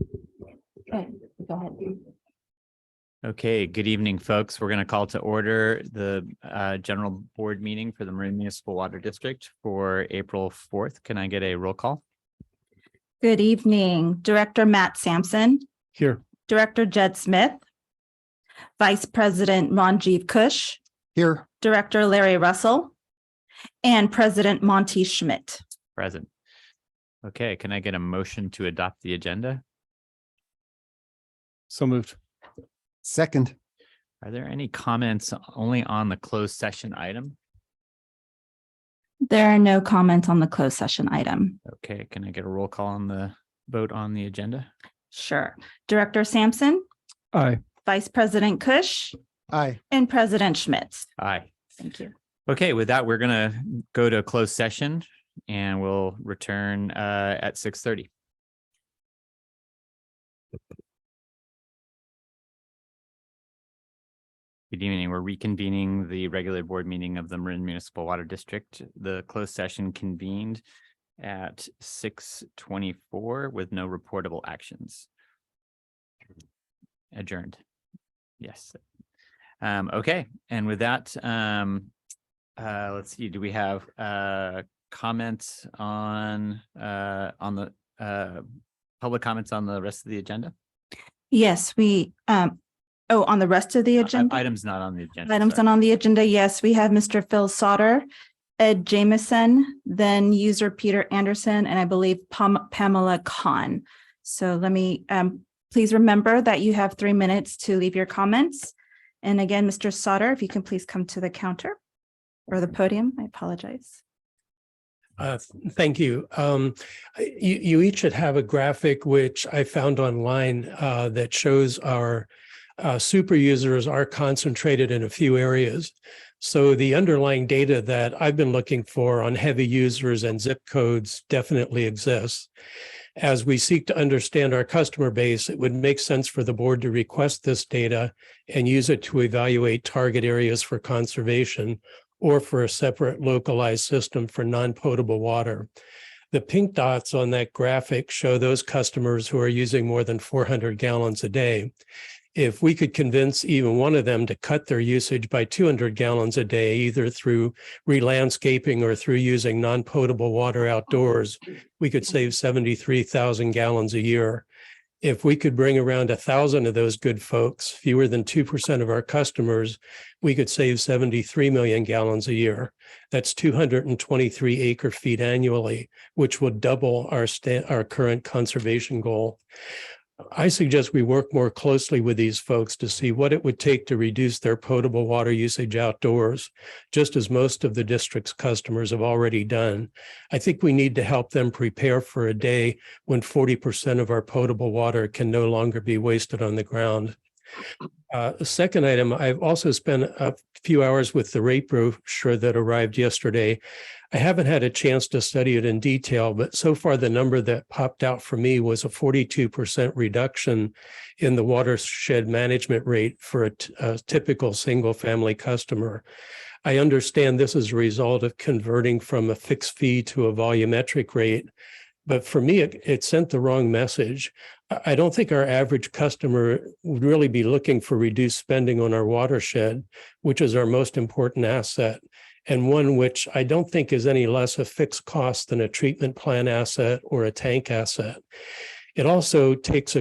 Okay, go ahead. Okay, good evening, folks. We're going to call to order the general board meeting for the Marin Municipal Water District for April 4th. Can I get a roll call? Good evening, Director Matt Sampson, Here. Director Jed Smith, Vice President Ranjiv Kush, Here. Director Larry Russell, and President Monty Schmidt. Present. Okay, can I get a motion to adopt the agenda? So moved. Second. Are there any comments only on the closed session item? There are no comments on the closed session item. Okay, can I get a roll call on the vote on the agenda? Sure. Director Sampson, Aye. Vice President Kush, Aye. and President Schmidt. Aye. Thank you. Okay, with that, we're going to go to a closed session and we'll return at 6:30. Good evening. We're reconvening the regular board meeting of the Marin Municipal Water District. The closed session convened at 6:24 with no reportable actions. Adjourned. Yes. Okay. And with that, let's see. Do we have comments on the public comments on the rest of the agenda? Yes, we, on the rest of the agenda? Items not on the agenda. Items sorry. not on the agenda. Yes, we have Mr. Phil Sauter, Ed Jamison, then user Peter Anderson, and I believe Pamela Khan. So let me, please remember that you have 3 minutes to leave your comments. And again, Mr. Sauter, if you can please come to the counter or the podium. I apologize. Thank you. You each should have a graphic which I found online that shows our super users are concentrated in a few areas. So the underlying data that I've been looking for on heavy users and zip codes definitely exists. As we seek to understand our customer base, it would make sense for the board to request this data and use it to evaluate target areas for conservation or for a separate localized system for non-potable water. The pink dots on that graphic show those customers who are using more than 400 gallons a day. If we could convince even one of them to cut their usage by 200 gallons a day, either through re-landscaping or through using non-potable water outdoors, we could save 73,000 gallons a year. If we could bring around 1,000 of those good folks, fewer than 2% of our customers, we could save 73 million gallons a year. That's 223 acre feet annually, which would double our current conservation goal. I suggest we work more closely with these folks to see what it would take to reduce their potable water usage outdoors, just as most of the district's customers have already done. I think we need to help them prepare for a day when 40% of our potable water can no longer be wasted on the ground. The second item, I've also spent a few hours with the rate brochure that arrived yesterday. I haven't had a chance to study it in detail, but so far the number that popped out for me was a 42% reduction in the watershed management rate for a typical single family customer. I understand this is a result of converting from a fixed fee to a volumetric rate, but for me, it sent the wrong message. I don't think our average customer would really be looking for reduced spending on our watershed, which is our most important asset, and one which I don't think is any less a fixed cost than a treatment plant asset or a tank asset. It also takes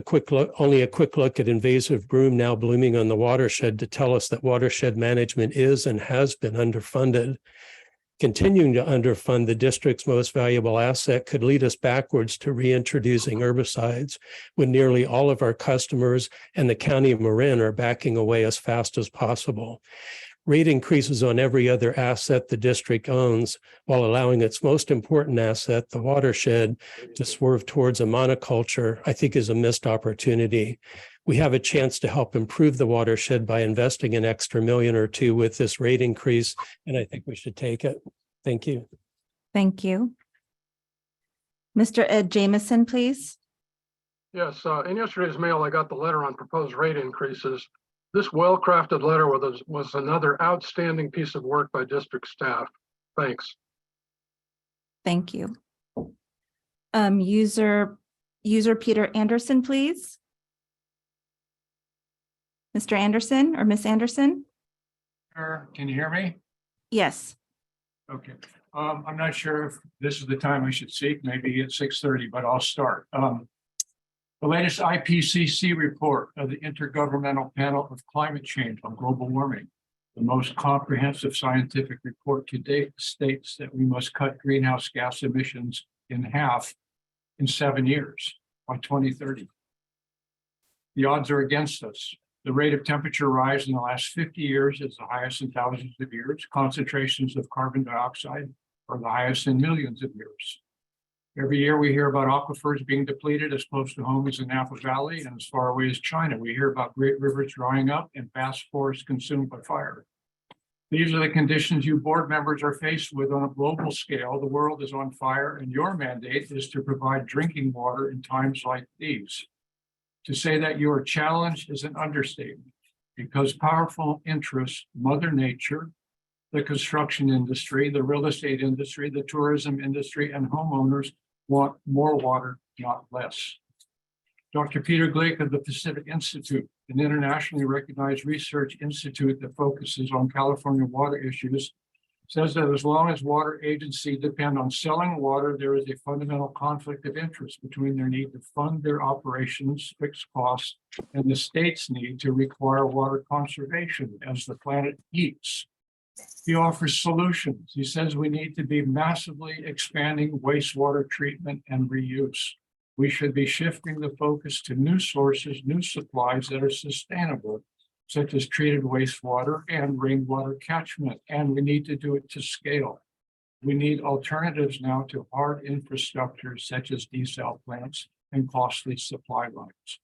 only a quick look at invasive broom now blooming on the watershed to tell us that watershed management is and has been underfunded. Continuing to underfund the district's most valuable asset could lead us backwards to reintroducing herbicides when nearly all of our customers and the county of Marin are backing away as fast as possible. Rate increases on every other asset the district owns while allowing its most important asset, the watershed, to swerve towards a monoculture, I think is a missed opportunity. We have a chance to help improve the watershed by investing an extra $1 million or $2 million with this rate increase, and I think we should take it. Thank you. Thank you. Mr. Ed Jamison, please. Yes, in yesterday's mail, I got the letter on proposed rate increases. This well-crafted letter was another outstanding piece of work by district staff. Thanks. Thank you. User user Peter Anderson, please. Mr. Anderson or Miss Anderson? Sure. Can you hear me? Yes. Okay. I'm not sure if this is the time I should speak, maybe at 6:30, but I'll start. The latest IPCC report of the Intergovernmental Panel of Climate Change on Global Warming, the most comprehensive scientific report to date, states that we must cut greenhouse gas emissions in half in 7 years by 2030. The odds are against us. The rate of temperature rise in the last 50 years is the highest in thousands of years. Concentrations of carbon dioxide are the highest in millions of years. Every year we hear about aquifers being depleted as close to home as the Napa Valley and as far away as China. We hear about great rivers drying up and vast forests consumed by fire. These are the conditions you board members are faced with on a global scale. The world is on fire, and your mandate is to provide drinking water in times like these. To say that you are challenged is an understatement, because powerful interests, Mother Nature, the construction industry, the real estate industry, the tourism industry, and homeowners want more water, not less. Dr. Peter Glick of the Pacific Institute, an internationally recognized research institute that focuses on California water issues, says that as long as water agencies depend on selling water, there is a fundamental conflict of interest between their need to fund their operations, fixed costs, and the state's need to require water conservation as the planet heats. He offers solutions. He says we need to be massively expanding wastewater treatment and reuse. We should be shifting the focus to new sources, new supplies that are sustainable, such as treated wastewater and rainwater catchment, and we need to do it to scale. We need alternatives now to hard infrastructure such as desal plants and costly supply lines.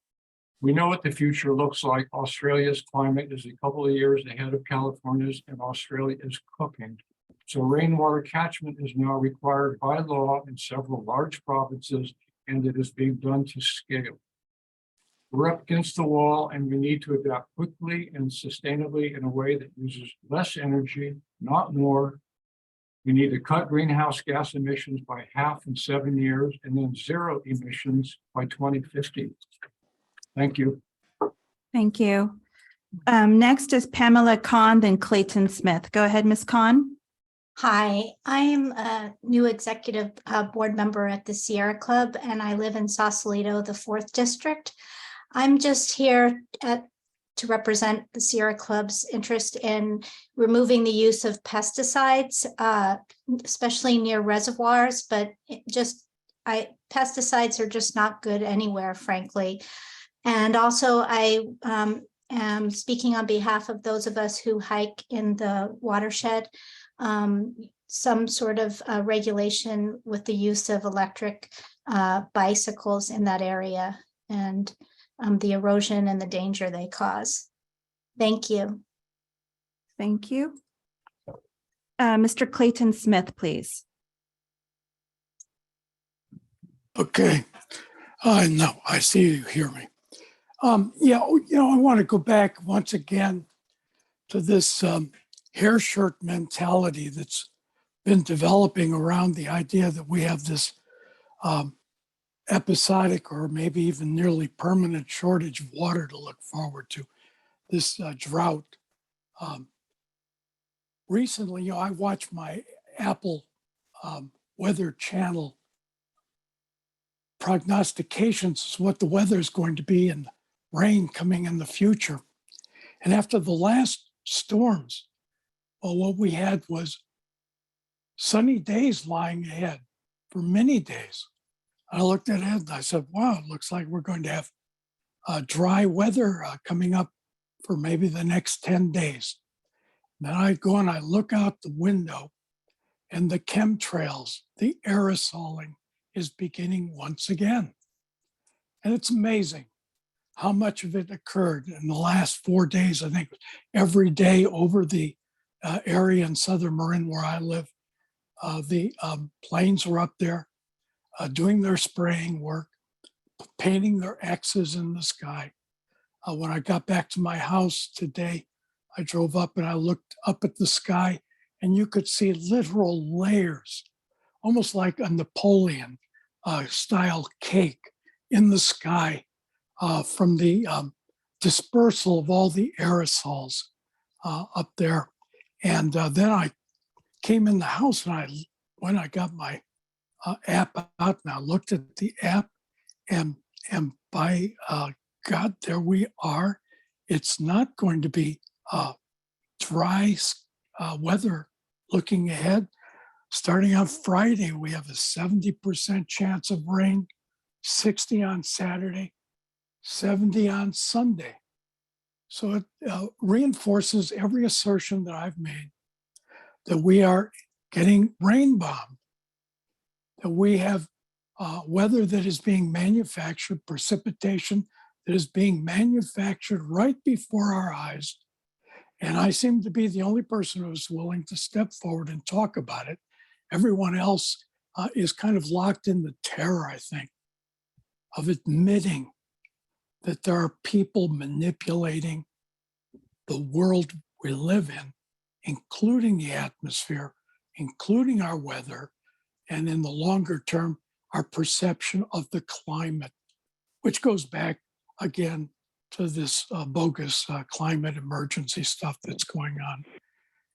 We know what the future looks like. Australia's climate is a couple of years ahead of California's, and Australia is cooking. So rainwater catchment is now required by law in several large provinces, and it is being done to scale. We're up against the wall, and we need to adapt quickly and sustainably in a way that uses less energy, not more. We need to cut greenhouse gas emissions by half in 7 years and then zero emissions by 2050. Thank you. Thank you. Next is Pamela Kahn, then Clayton Smith. Go ahead, Ms. Kahn. Hi, I am a new executive board member at the Sierra Club, and I live in Sausalito, the 4th District. I'm just here to represent the Sierra Club's interest in removing the use of pesticides, especially near reservoirs, but pesticides are just not good anywhere, frankly. And also I am speaking on behalf of those of us who hike in the watershed, some sort of regulation with the use of electric bicycles in that area, and the erosion and the danger they cause. Thank you. Thank you. Mr. Clayton Smith, please. Okay. No, I see you hear me. Yeah, I want to go back once again to this hair shirt mentality that's been developing around the idea that we have this episodic or maybe even nearly permanent shortage of water to look forward to, this drought. Recently, I watched my Apple Weather Channel prognostications of what the weather is going to be and rain coming in the future. And after the last storms, well, what we had was sunny days lying ahead for many days. I looked at it and I said, wow, it looks like we're going to have dry weather coming up for maybe the next 10 days. Then I go and I look out the window, and the chemtrails, the aerosoling is beginning once again. And it's amazing how much of it occurred in the last 4 days. I think every day over the area in Southern Marin where I live, the planes were up there doing their spraying work, painting their X's in the sky. When I got back to my house today, I drove up and I looked up at the sky, and you could see literal layers, almost like a Napoleon style cake, in the sky from the dispersal of all the aerosols up there. And then I came in the house and when I got my app out and I looked at the app, and by God, there we are. It's not going to be dry weather looking ahead. Starting on Friday, we have a 70% chance of rain, 60 on Saturday, 70 on Sunday. So it reinforces every assertion that I've made that we are getting rain bombed, that we have weather that is being manufactured, precipitation that is being manufactured right before our eyes. And I seem to be the only person who's willing to step forward and talk about it. Everyone else is kind of locked in the terror, I think, of admitting that there are people manipulating the world we live in, including the atmosphere, including our weather, and in the longer term, our perception of the climate, which goes back again to this bogus climate emergency stuff that's going on.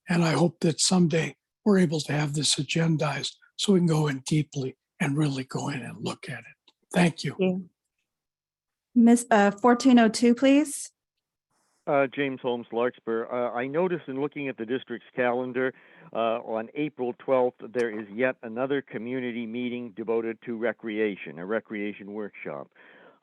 And I hope that someday we're able to have this agendized so we can go in deeply and really go in and look at it. Thank you. Miss 1402, please. James Holmes, Larkspur. I noticed in looking at the district's calendar on April 12th, there is yet another community meeting devoted to recreation, a recreation workshop.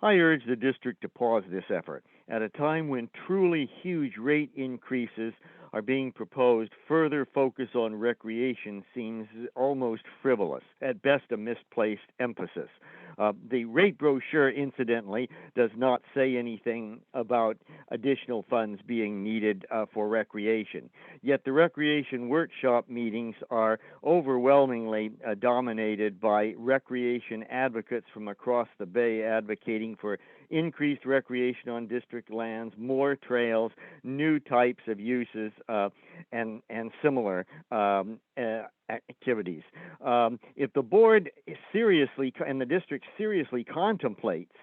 I urge the district to pause this effort. At a time when truly huge rate increases are being proposed, further focus on recreation seems almost frivolous, at best a misplaced emphasis. The rate brochure, incidentally, does not say anything about additional funds being needed for recreation. Yet the recreation workshop meetings are overwhelmingly dominated by recreation advocates from across the Bay advocating for increased recreation on district lands, more trails, new types of uses, and similar activities. If the board seriously and the district seriously contemplates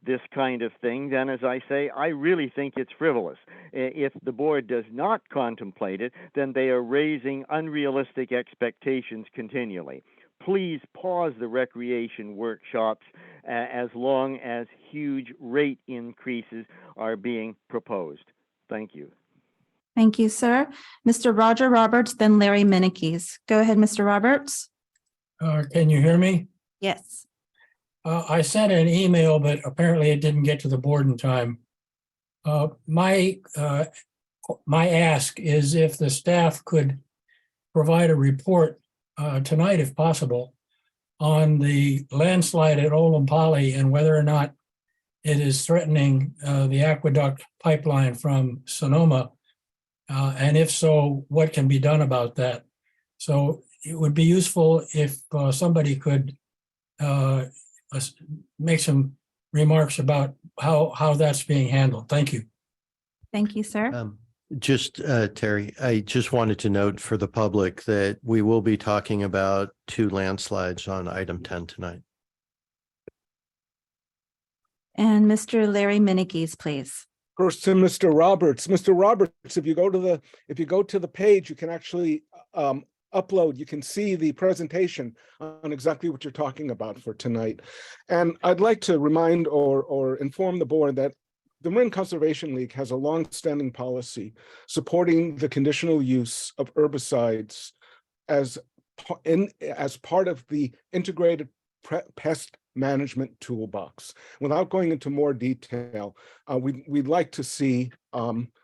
this kind of thing, then as I say, I really think it's frivolous. If the board does not contemplate it, then they are raising unrealistic expectations continually. Please pause the recreation workshops as long as huge rate increases are being proposed. Thank you. Thank you, sir. Mr. Roger Roberts, then Larry Minikes. Go ahead, Mr. Roberts. Can you hear me? Yes. I sent an email, but apparently it didn't get to the board in time. My ask is if the staff could provide a report tonight, if possible, on the landslide at Olompali and whether or not it is threatening the aqueduct pipeline from Sonoma. And if so, what can be done about that? So it would be useful if somebody could make some remarks about how that's being handled. Thank you. Thank you, sir. Terry, I just wanted to note for the public that we will be talking about 2 landslides on item 10 tonight. And Mr. Larry Minikes, please. First to Mr. Roberts. Mr. Roberts, if you go to the page, you can actually upload, you can see the presentation on exactly what you're talking about for tonight. And I'd like to remind or inform the board that the Marin Conservation League has a long-standing policy supporting the conditional use of herbicides as part of the integrated pest management toolbox. Without going into more detail, we'd like to see,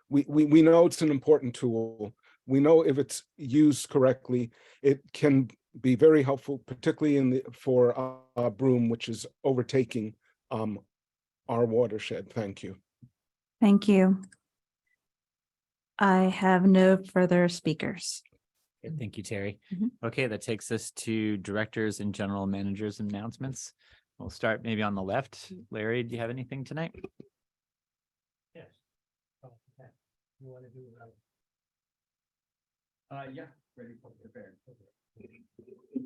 we know it's an important tool. We know if it's used correctly, it can be very helpful, particularly for Broome, which is overtaking our watershed. Thank you. Thank you. I have no further speakers. Good, thank you, Terry. Mhm. Okay, that takes us to directors and general managers announcements. We'll start maybe on the left. Larry, do you have anything tonight? Yes. You want to do Yeah, ready for prepared.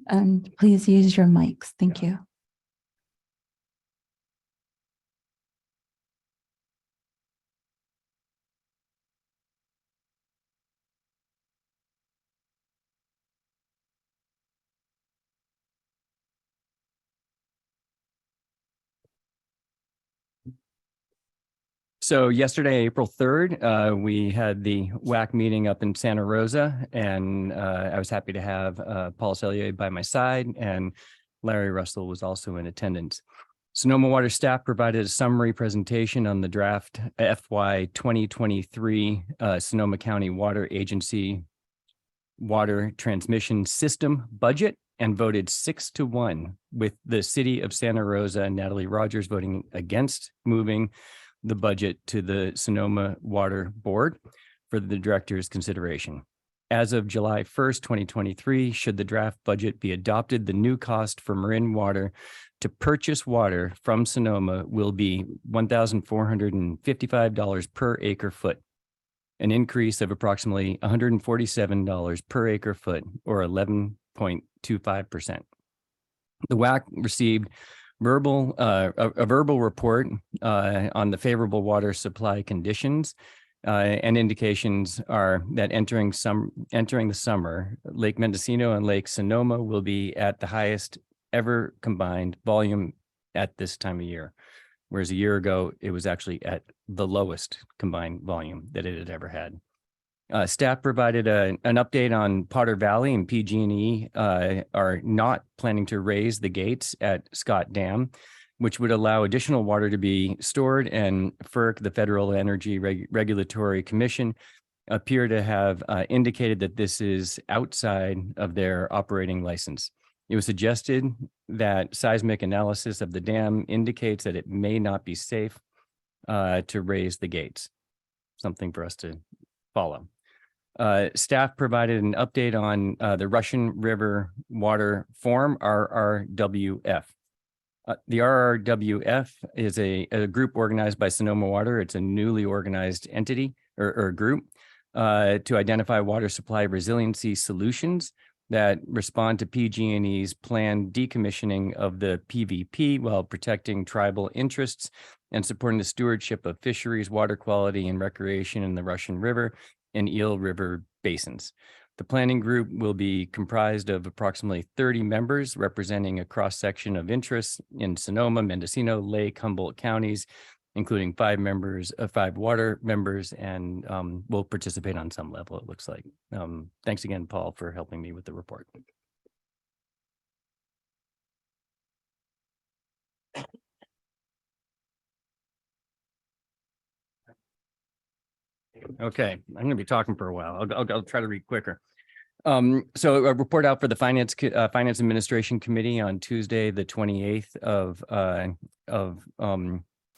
And please use your mics. Thank you. So yesterday, April 3rd, we had the WAC meeting up in Santa Rosa, and I was happy to have Paul Sellier by my side, and Larry Russell was also in attendance. Sonoma Water staff provided a summary presentation on the draft FY 2023 Sonoma County Water Agency Water Transmission System budget and voted 6-1, with the city of Santa Rosa and Natalie Rogers voting against moving the budget to the Sonoma Water Board for the director's consideration. As of July 1st, 2023, should the draft budget be adopted, the new cost for Marin Water to purchase water from Sonoma will be $1,455 per acre foot, an increase of approximately $147 per acre foot, or 11.25%. The WAC received a verbal report on the favorable water supply conditions, and indications are that entering the summer, Lake Mendocino and Lake Sonoma will be at the highest ever combined volume at this time of year, whereas a year ago it was actually at the lowest combined volume that it had ever had. Staff provided an update on Potter Valley, and PG&E are not planning to raise the gates at Scott Dam, which would allow additional water to be stored, and FERC, the Federal Energy Regulatory Commission, appear to have indicated that this is outside of their operating license. It was suggested that seismic analysis of the dam indicates that it may not be safe to raise the gates, something for us to follow. Staff provided an update on the Russian River Water Forum, RRWF. The RRWF is a group organized by Sonoma Water. It's a newly organized entity or group to identify water supply resiliency solutions that respond to PG&E's planned decommissioning of the PVP while protecting tribal interests and supporting the stewardship of fisheries, water quality, and recreation in the Russian River and Eel River basins. The planning group will be comprised of approximately 30 members representing a cross-section of interests in Sonoma, Mendocino, Lake, Humboldt counties, including 5 water members, and will participate on some level, it looks like. Thanks again, Paul, for helping me with the report. Okay, I'm going to be talking for a while. I'll try to read quicker. So a report out for the Finance Administration Committee on Tuesday, the 28th of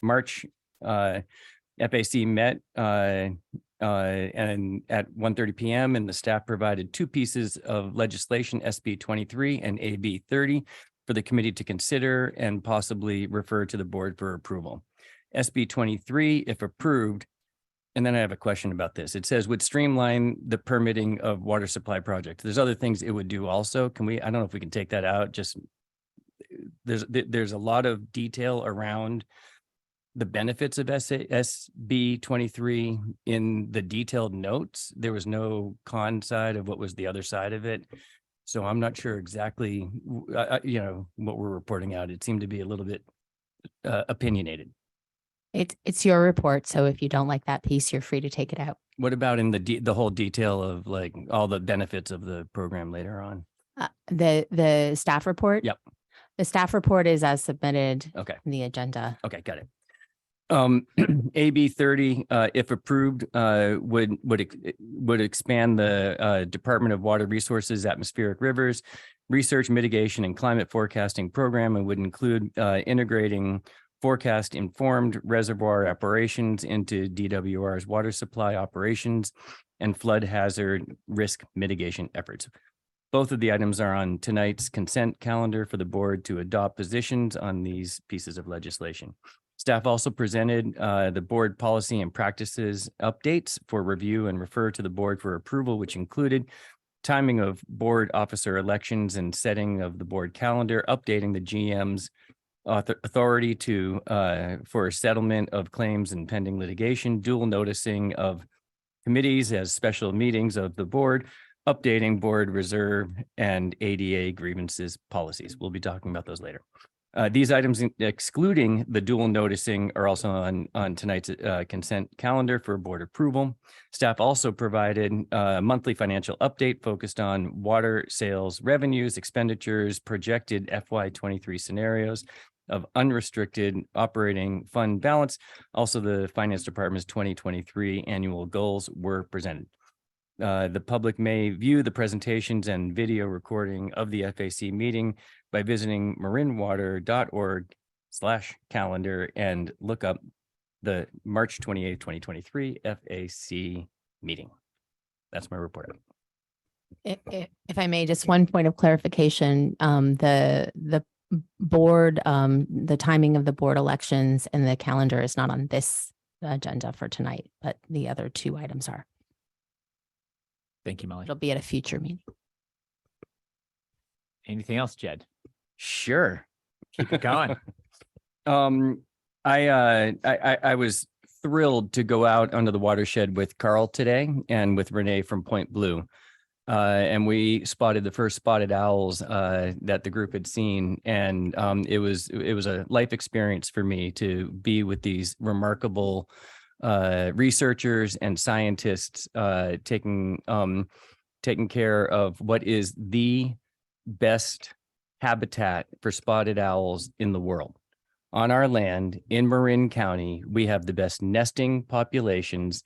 March. FAC met and at 1:30 p.m. and the staff provided 2 pieces of legislation, SB 23 and AB 30, for the committee to consider and possibly refer to the board for approval. SB 23, if approved, and then I have a question about this. It says would streamline the permitting of water supply projects. There's other things it would do also. Can we, I don't know if we can take that out. Just there's a lot of detail around the benefits of SB 23 in the detailed notes. There was no con side of what was the other side of it. So I'm not sure exactly, what we're reporting out. It seemed to be a little bit opinionated. It's your report, so if you don't like that piece, you're free to take it out. What about in the whole detail of like all the benefits of the program later on? The staff report? Yep. The staff report is as submitted. Okay. In the agenda. Okay, got it. AB 30, if approved, would expand the Department of Water Resources Atmospheric Rivers Research, Mitigation, and Climate Forecasting Program, and would include integrating forecast-informed reservoir operations into DWR's water supply operations and flood hazard risk mitigation efforts. Both of the items are on tonight's consent calendar for the board to adopt positions on these pieces of legislation. Staff also presented the board policy and practices updates for review and refer to the board for approval, which included timing of board officer elections and setting of the board calendar, updating the GM's authority for settlement of claims and pending litigation, dual noticing of committees as special meetings of the board, updating board reserve and ADA grievances policies. We'll be talking about those later. These items excluding the dual noticing are also on tonight's consent calendar for board approval. Staff also provided a monthly financial update focused on water sales revenues, expenditures, projected FY23 scenarios of unrestricted operating fund balance. Also, the Finance Department's 2023 annual goals were presented. The public may view the presentations and video recording of the FAC meeting by visiting marinwater.org/calendar and look up the March 28th, 2023 FAC meeting. That's my report. If I may, just one point of clarification, the board, the timing of the board elections and the calendar is not on this agenda for tonight, but the other two items are. Thank you, Molly. It'll be at a future meeting. Anything else, Jed? Sure. Keep it going. I was thrilled to go out onto the watershed with Carl today and with Renee from Point Blue. And we spotted the first spotted owls that the group had seen. And it was a life experience for me to be with these remarkable researchers and scientists taking care of what is the best habitat for spotted owls in the world. On our land in Marin County, we have the best nesting populations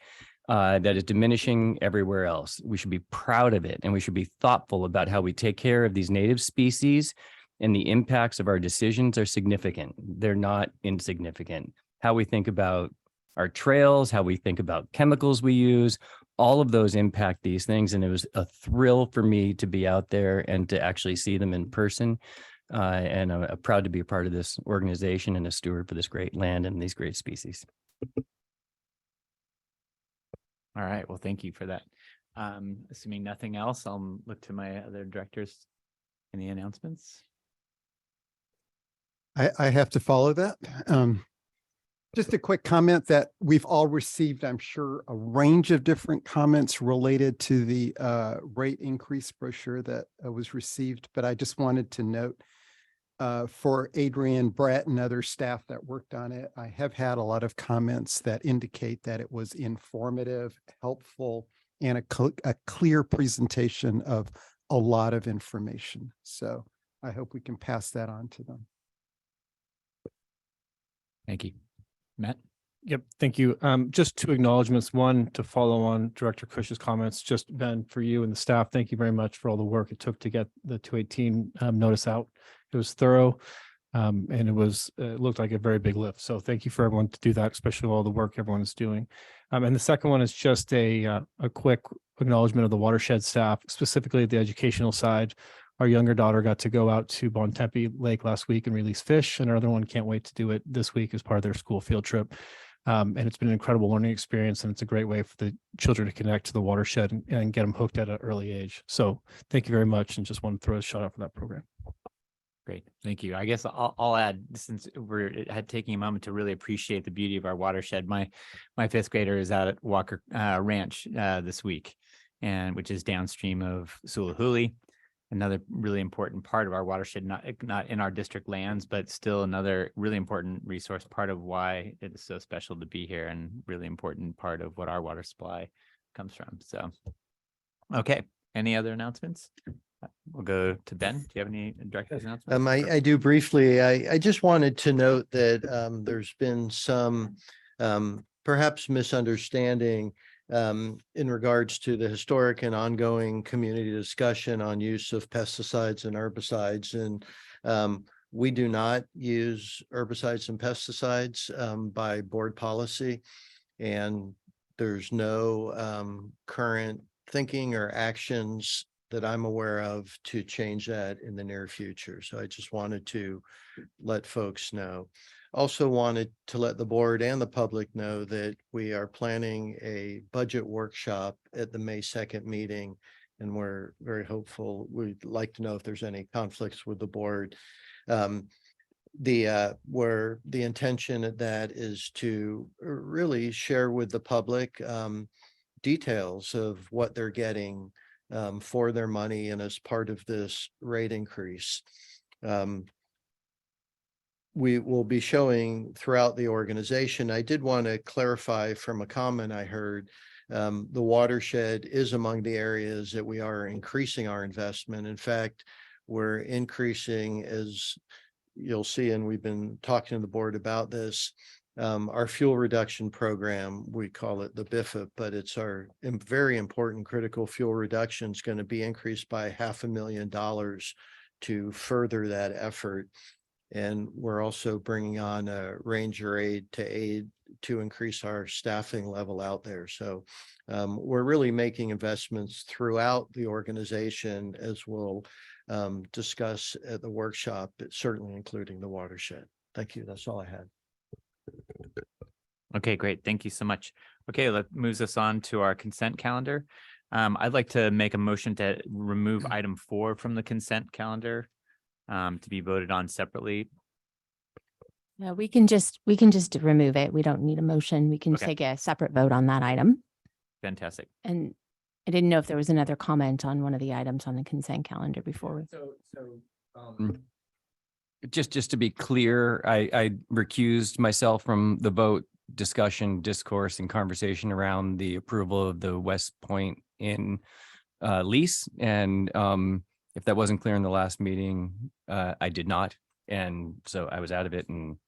that is diminishing everywhere else. We should be proud of it, and we should be thoughtful about how we take care of these native species, and the impacts of our decisions are significant. They're not insignificant. How we think about our trails, how we think about chemicals we use, all of those impact these things. And it was a thrill for me to be out there and to actually see them in person. And I'm proud to be a part of this organization and a steward for this great land and these great species. All right. Well, thank you for that. Assuming nothing else, I'll look to my other directors. Any announcements? I have to follow that. Just a quick comment that we've all received, I'm sure, a range of different comments related to the rate increase brochure that was received. But I just wanted to note for Adrian, Brett, and other staff that worked on it, I have had a lot of comments that indicate that it was informative, helpful, and a clear presentation of a lot of information. So I hope we can pass that on to them. Thank you. Matt? Yep, thank you. Just two acknowledgements. One, to follow on Director Cush's comments, just Ben, for you and the staff, thank you very much for all the work it took to get the 218 notice out. It was thorough, and it looked like a very big lift. So thank you for everyone to do that, especially all the work everyone is doing. And the second one is just a quick acknowledgement of the watershed staff, specifically the educational side. Our younger daughter got to go out to Bontempi Lake last week and release fish, and our other one can't wait to do it this week as part of their school field trip. And it's been an incredible learning experience, and it's a great way for the children to connect to the watershed and get them hooked at an early age. So thank you very much, and just want to throw a shout out for that program. Great. Thank you. I guess I'll add, since we're taking a moment to really appreciate the beauty of our watershed. My fifth grader is out at Walker Ranch this week, and which is downstream of Sulahuli. Another really important part of our watershed, not in our district lands, but still another really important resource, part of why it is so special to be here, and really important part of what our water supply comes from. So, okay. Any other announcements? We'll go to Ben. Do you have any direct announcements? I do briefly. I just wanted to note that there's been some perhaps misunderstanding in regards to the historic and ongoing community discussion on use of pesticides and herbicides. And we do not use herbicides and pesticides by board policy. And there's no current thinking or actions that I'm aware of to change that in the near future. So I just wanted to let folks know. Also wanted to let the board and the public know that we are planning a budget workshop at the May 2nd meeting, and we're very hopeful. We'd like to know if there's any conflicts with the board. Where the intention of that is to really share with the public details of what they're getting for their money and as part of this rate increase. we will be showing throughout the organization. I did want to clarify from a comment I heard. The watershed is among the areas that we are increasing our investment. In fact, we're increasing, as you'll see, and we've been talking to the board about this, our fuel reduction program, we call it the BIFA, but it's our very important critical fuel reduction is going to be increased by $500,000 to further that effort. And we're also bringing on a ranger aid to increase our staffing level out there. So we're really making investments throughout the organization, as we'll discuss at the workshop, but certainly including the watershed. Thank you. That's all I had. Okay, great. Thank you so much. Okay, that moves us on to our consent calendar. I'd like to make a motion to remove item 4 from the consent calendar to be voted on separately. No, we can just remove it. We don't need a motion. We can Okay. take a separate vote on that item. Fantastic. And I didn't know if there was another comment on one of the items on the consent calendar before. Just to be clear, I recused myself from the vote, discussion, discourse, and conversation around the approval of the West Point Inn lease. And if that wasn't clear in the last meeting, I did not. And so I was out of it, and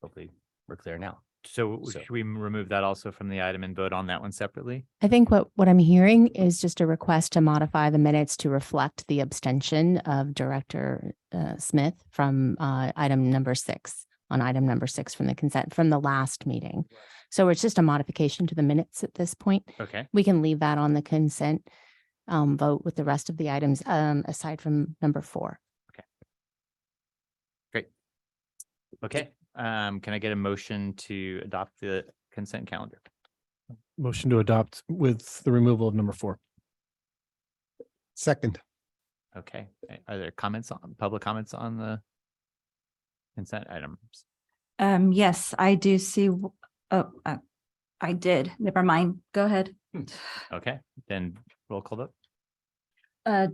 hopefully we're clear now. So should we remove that also from the item and vote on that one separately? I think what I'm hearing is just a request to modify the minutes to reflect the abstention of Director Smith from item number 6 from the consent from the last meeting. So it's just a modification to the minutes at this point. Okay, We can leave that on the consent vote with the rest of the items aside from number 4. great. Okay, can I get a motion to adopt the consent calendar? Motion to adopt with the removal of number 4. Second. Okay, are there public comments on the consent items? Yes, I do see. I did. Never mind. Go ahead. Okay, then roll call vote.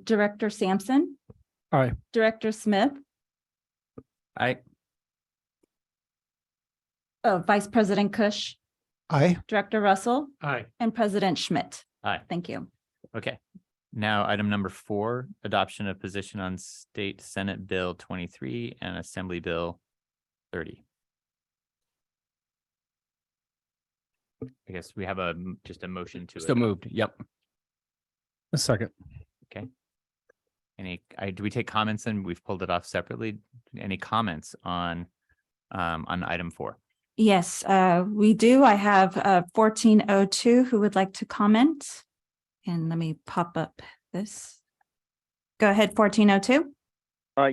Director Sampson, Aye. Director Smith, Vice President Kush, Aye. Director Russell, Aye. and President Schmidt. Aye. Thank you. Okay, now item number 4, adoption of position on State Senate Bill 23 and Assembly Bill 30. I guess we have just a motion to. Still moved. Yep. A second. Okay. Do we take comments, and we've pulled it off separately? Any comments on item 4? Yes, we do. I have 1402 who would like to comment. And let me pop up this. Go ahead, 1402.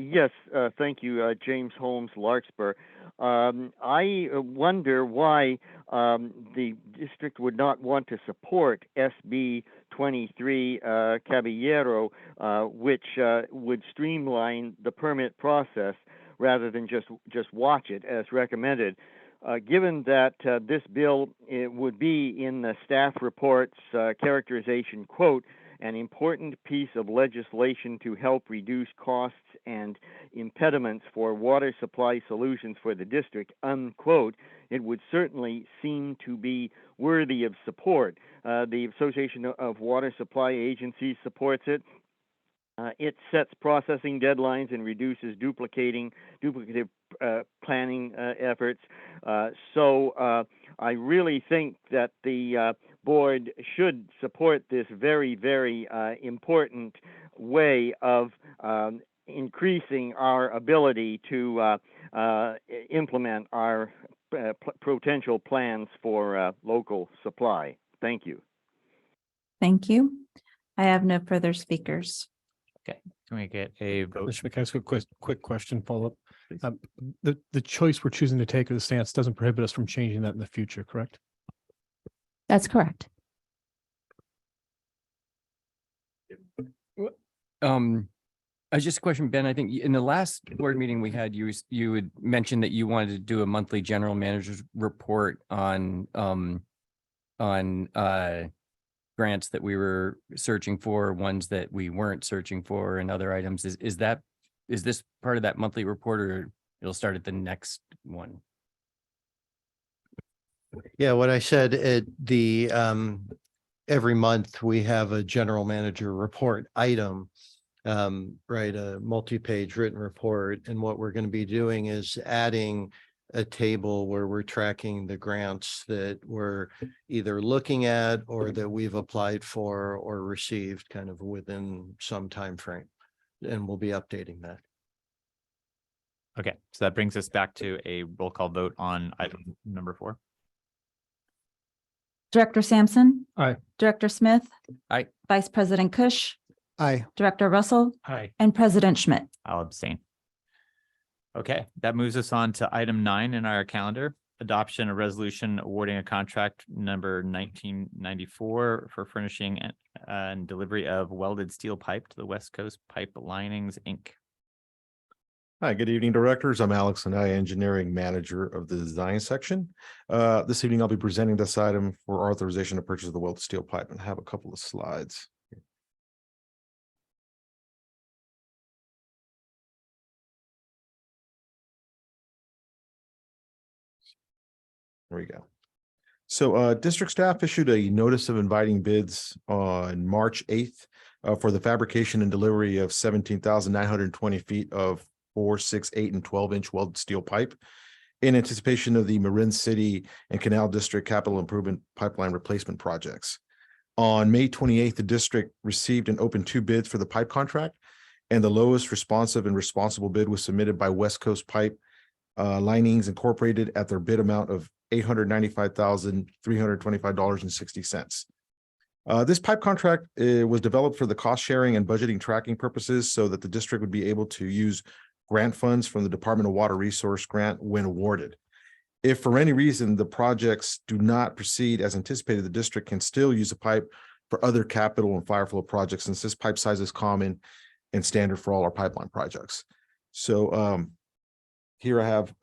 Yes, thank you, James Holmes, Larkspur. I wonder why the district would not want to support SB 23 Caballero, which would streamline the permit process rather than just watch it as recommended. Given that this bill would be in the staff report's characterization, quote, an important piece of legislation to help reduce costs and impediments for water supply solutions for the district, unquote, it would certainly seem to be worthy of support. The Association of Water Supply Agencies supports it. It sets processing deadlines and reduces duplicative planning efforts. So I really think that the board should support this very, very important way of increasing our ability to implement our potential plans for local supply. Thank you. Thank you. I have no further speakers. Okay, can we get a vote? Can I ask a quick question follow-up? The choice we're choosing to take or the stance doesn't prohibit us from changing that in the future, correct? That's correct. Just a question, Ben. I think in the last board meeting we had, you had mentioned that you wanted to do a monthly general manager's report on grants that we were searching for, ones that we weren't searching for, and other items. Is this part of that monthly report, or You'll start at the next one. Yeah, what I said at the, every month we have a general manager report item. Right, a multi-page written report. And what we're going to be doing is adding a table where we're tracking the grants that we're either looking at or that we've applied for or received kind of within some time frame. And we'll be updating that. Okay, so that brings us back to a roll call vote on item number 4. Director Sampson. Aye. Director Smith. Aye. Vice President Kush, Aye. Director Russell, Aye. and President Schmidt. I'll abstain. Okay, that moves us on to item 9 in our calendar. Adoption of resolution awarding a contract number 1994 for furnishing and delivery of welded steel pipe to the West Coast Pipe Linings, Inc. Hi, good evening, directors. I'm Alex and I, engineering manager of the design section. This evening, I'll be presenting this item for authorization to purchase the welded steel pipe and have a couple of slides. There we go. So district staff issued a notice of inviting bids on March 8th for the fabrication and delivery of 17,920 feet of 4, 6, 8, and 12-inch welded steel pipe in anticipation of the Marin City and Canal District Capital Improvement Pipeline Replacement projects. On May 28th, the district received and opened 2 bids for the pipe contract, and the lowest responsive and responsible bid was submitted by West Coast Pipe Linings Incorporated at their bid amount of $895,325.60. This pipe contract was developed for the cost sharing and budgeting tracking purposes so that the district would be able to use grant funds from the Department of Water Resource grant when awarded. If for any reason the projects do not proceed as anticipated, the district can still use a pipe for other capital and fire flow projects, since this pipe size is common and standard for all our pipeline projects. So here I have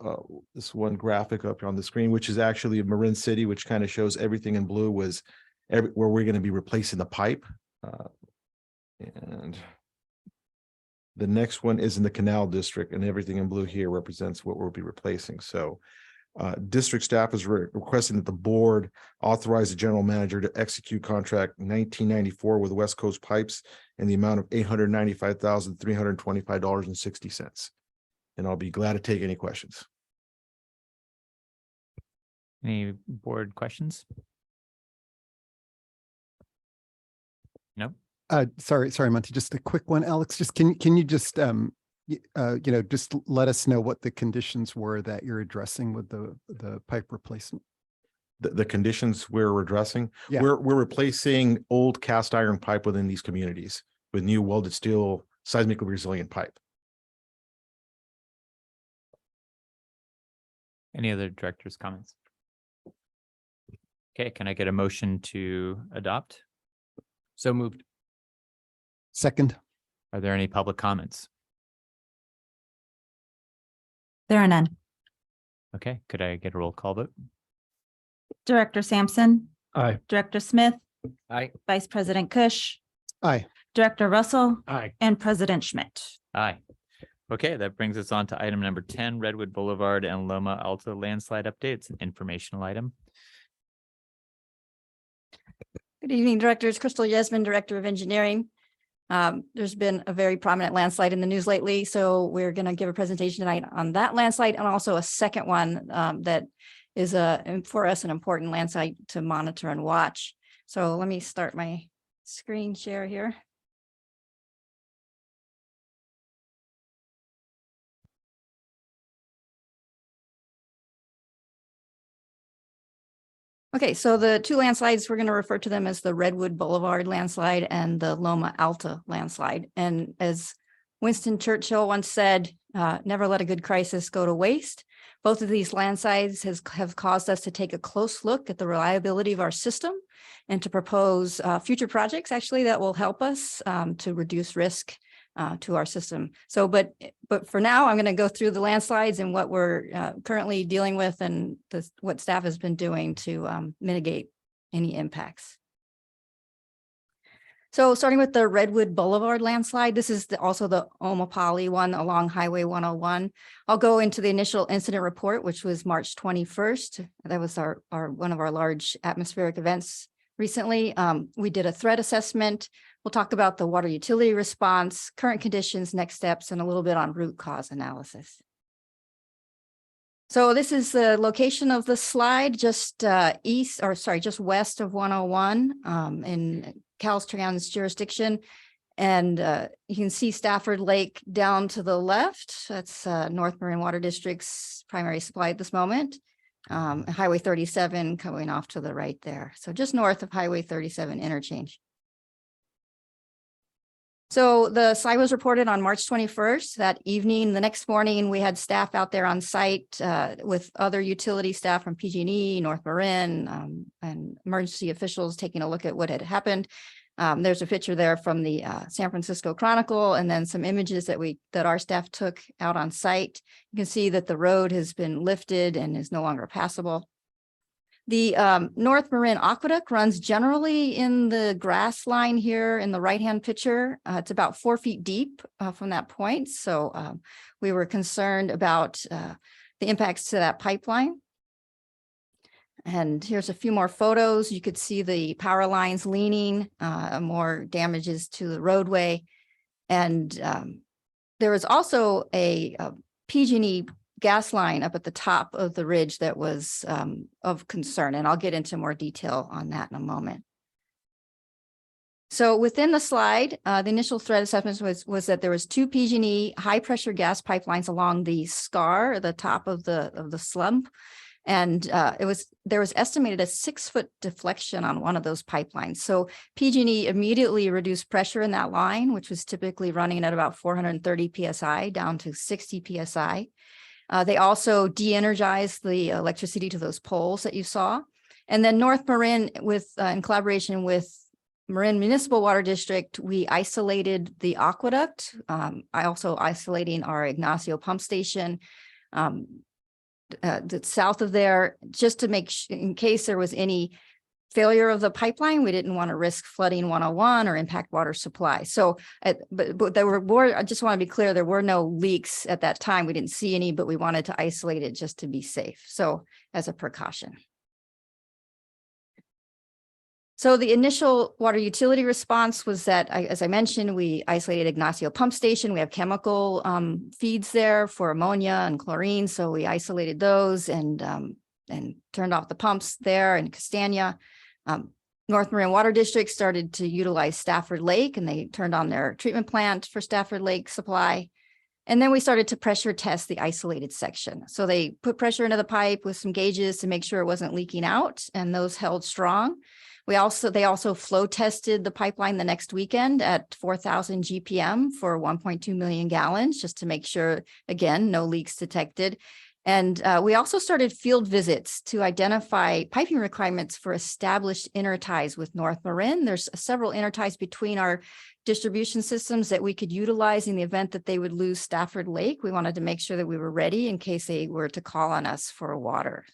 this one graphic up here on the screen, which is actually a Marin City, which kind of shows everything in blue was where we're going to be replacing the pipe. And the next one is in the Canal District, and everything in blue here represents what we'll be replacing. So district staff is requesting that the board authorize the general manager to execute contract 1994 with West Coast Pipes in the amount of $895,325.60. And I'll be glad to take any questions. Any board questions? No. Sorry, Monty, just a quick one, Alex, just can you just, just let us know what the conditions were that you're addressing with the pipe replacement? The conditions we're addressing, Yeah. we're replacing old cast iron pipe within these communities with new welded steel seismically resilient pipe. Any other directors' comments? Okay, can I get a motion to adopt? So moved. Second. Are there any public comments? There are none. Okay, could I get a roll call vote? Director Sampson. Aye. Director Smith. Aye. Vice President Kush, Aye. Director Russell, Aye. and President Schmidt. Aye. Okay, that brings us on to item number 10, Redwood Boulevard and Loma Alta landslide updates, an informational item. Good evening, directors. Crystal Yesman, Director of Engineering. There's been a very prominent landslide in the news lately, so we're going to give a presentation tonight on that landslide and also a second one that is for us an important landslide to monitor and watch. So let me start my screen share here. Okay, so the 2 landslides, we're going to refer to them as the Redwood Boulevard landslide and the Loma Alta landslide. And as Winston Churchill once said, never let a good crisis go to waste. Both of these landslides have caused us to take a close look at the reliability of our system and to propose future projects actually that will help us to reduce risk to our system. So, but for now, I'm going to go through the landslides and what we're currently dealing with and what staff has been doing to mitigate any impacts. So starting with the Redwood Boulevard landslide, this is also the Omapali one along Highway 101. I'll go into the initial incident report, which was March 21st. That was our one of our large atmospheric events recently. We did a threat assessment. We'll talk about the water utility response, current conditions, next steps, and a little bit on root cause analysis. So this is the location of the slide, just just west of 101 in Caltrans jurisdiction. And you can see Stafford Lake down to the left. That's North Marin Water District's primary supply at this moment. Highway 37 coming off to the right there. So just north of Highway 37 interchange. So the slide was reported on March 21st. That evening, the next morning, we had staff out there on site with other utility staff from PG&E, North Marin, and emergency officials taking a look at what had happened. There's a picture there from the San Francisco Chronicle, and then some images that our staff took out on site. You can see that the road has been lifted and is no longer passable. The North Marin Aqueduct runs generally in the grass line here in the right-hand picture. It's about 4 feet deep from that point. So we were concerned about the impacts to that pipeline. And here's a few more photos. You could see the power lines leaning, more damages to the roadway. And there was also a PG&E gas line up at the top of the ridge that was of concern. And I'll get into more detail on that in a moment. So within the slide, the initial threat assessment was that there was 2 PG&E high pressure gas pipelines along the scar, the top of the slump. And there was estimated a 6-foot deflection on one of those pipelines. So PG&E immediately reduced pressure in that line, which was typically running at about 430 PSI down to 60 PSI. They also de-energized the electricity to those poles that you saw. And then North Marin, in collaboration with Marin Municipal Water District, we isolated the aqueduct. I also isolating our Ignacio pump station that's south of there, just to make in case there was any failure of the pipeline, we didn't want to risk flooding 101 or impact water supply. So, but there were, I just want to be clear, there were no leaks at that time. We didn't see any, but we wanted to isolate it just to be safe. So as a precaution. So the initial water utility response was that, as I mentioned, we isolated Ignacio pump station. We have chemical feeds there for ammonia and chlorine. So we isolated those and turned off the pumps there in Castania. North Marin Water District started to utilize Stafford Lake, and they turned on their treatment plant for Stafford Lake supply. And then we started to pressure test the isolated section. So they put pressure into the pipe with some gauges to make sure it wasn't leaking out, and those held strong. They also flow tested the pipeline the next weekend at 4,000 GPM for 1.2 million gallons, just to make sure, again, no leaks detected. And we also started field visits to identify piping requirements for established interties with North Marin. There's several interties between our distribution systems that we could utilize in the event that they would lose Stafford Lake. We wanted to make sure that we were ready in case they were to call on us for water.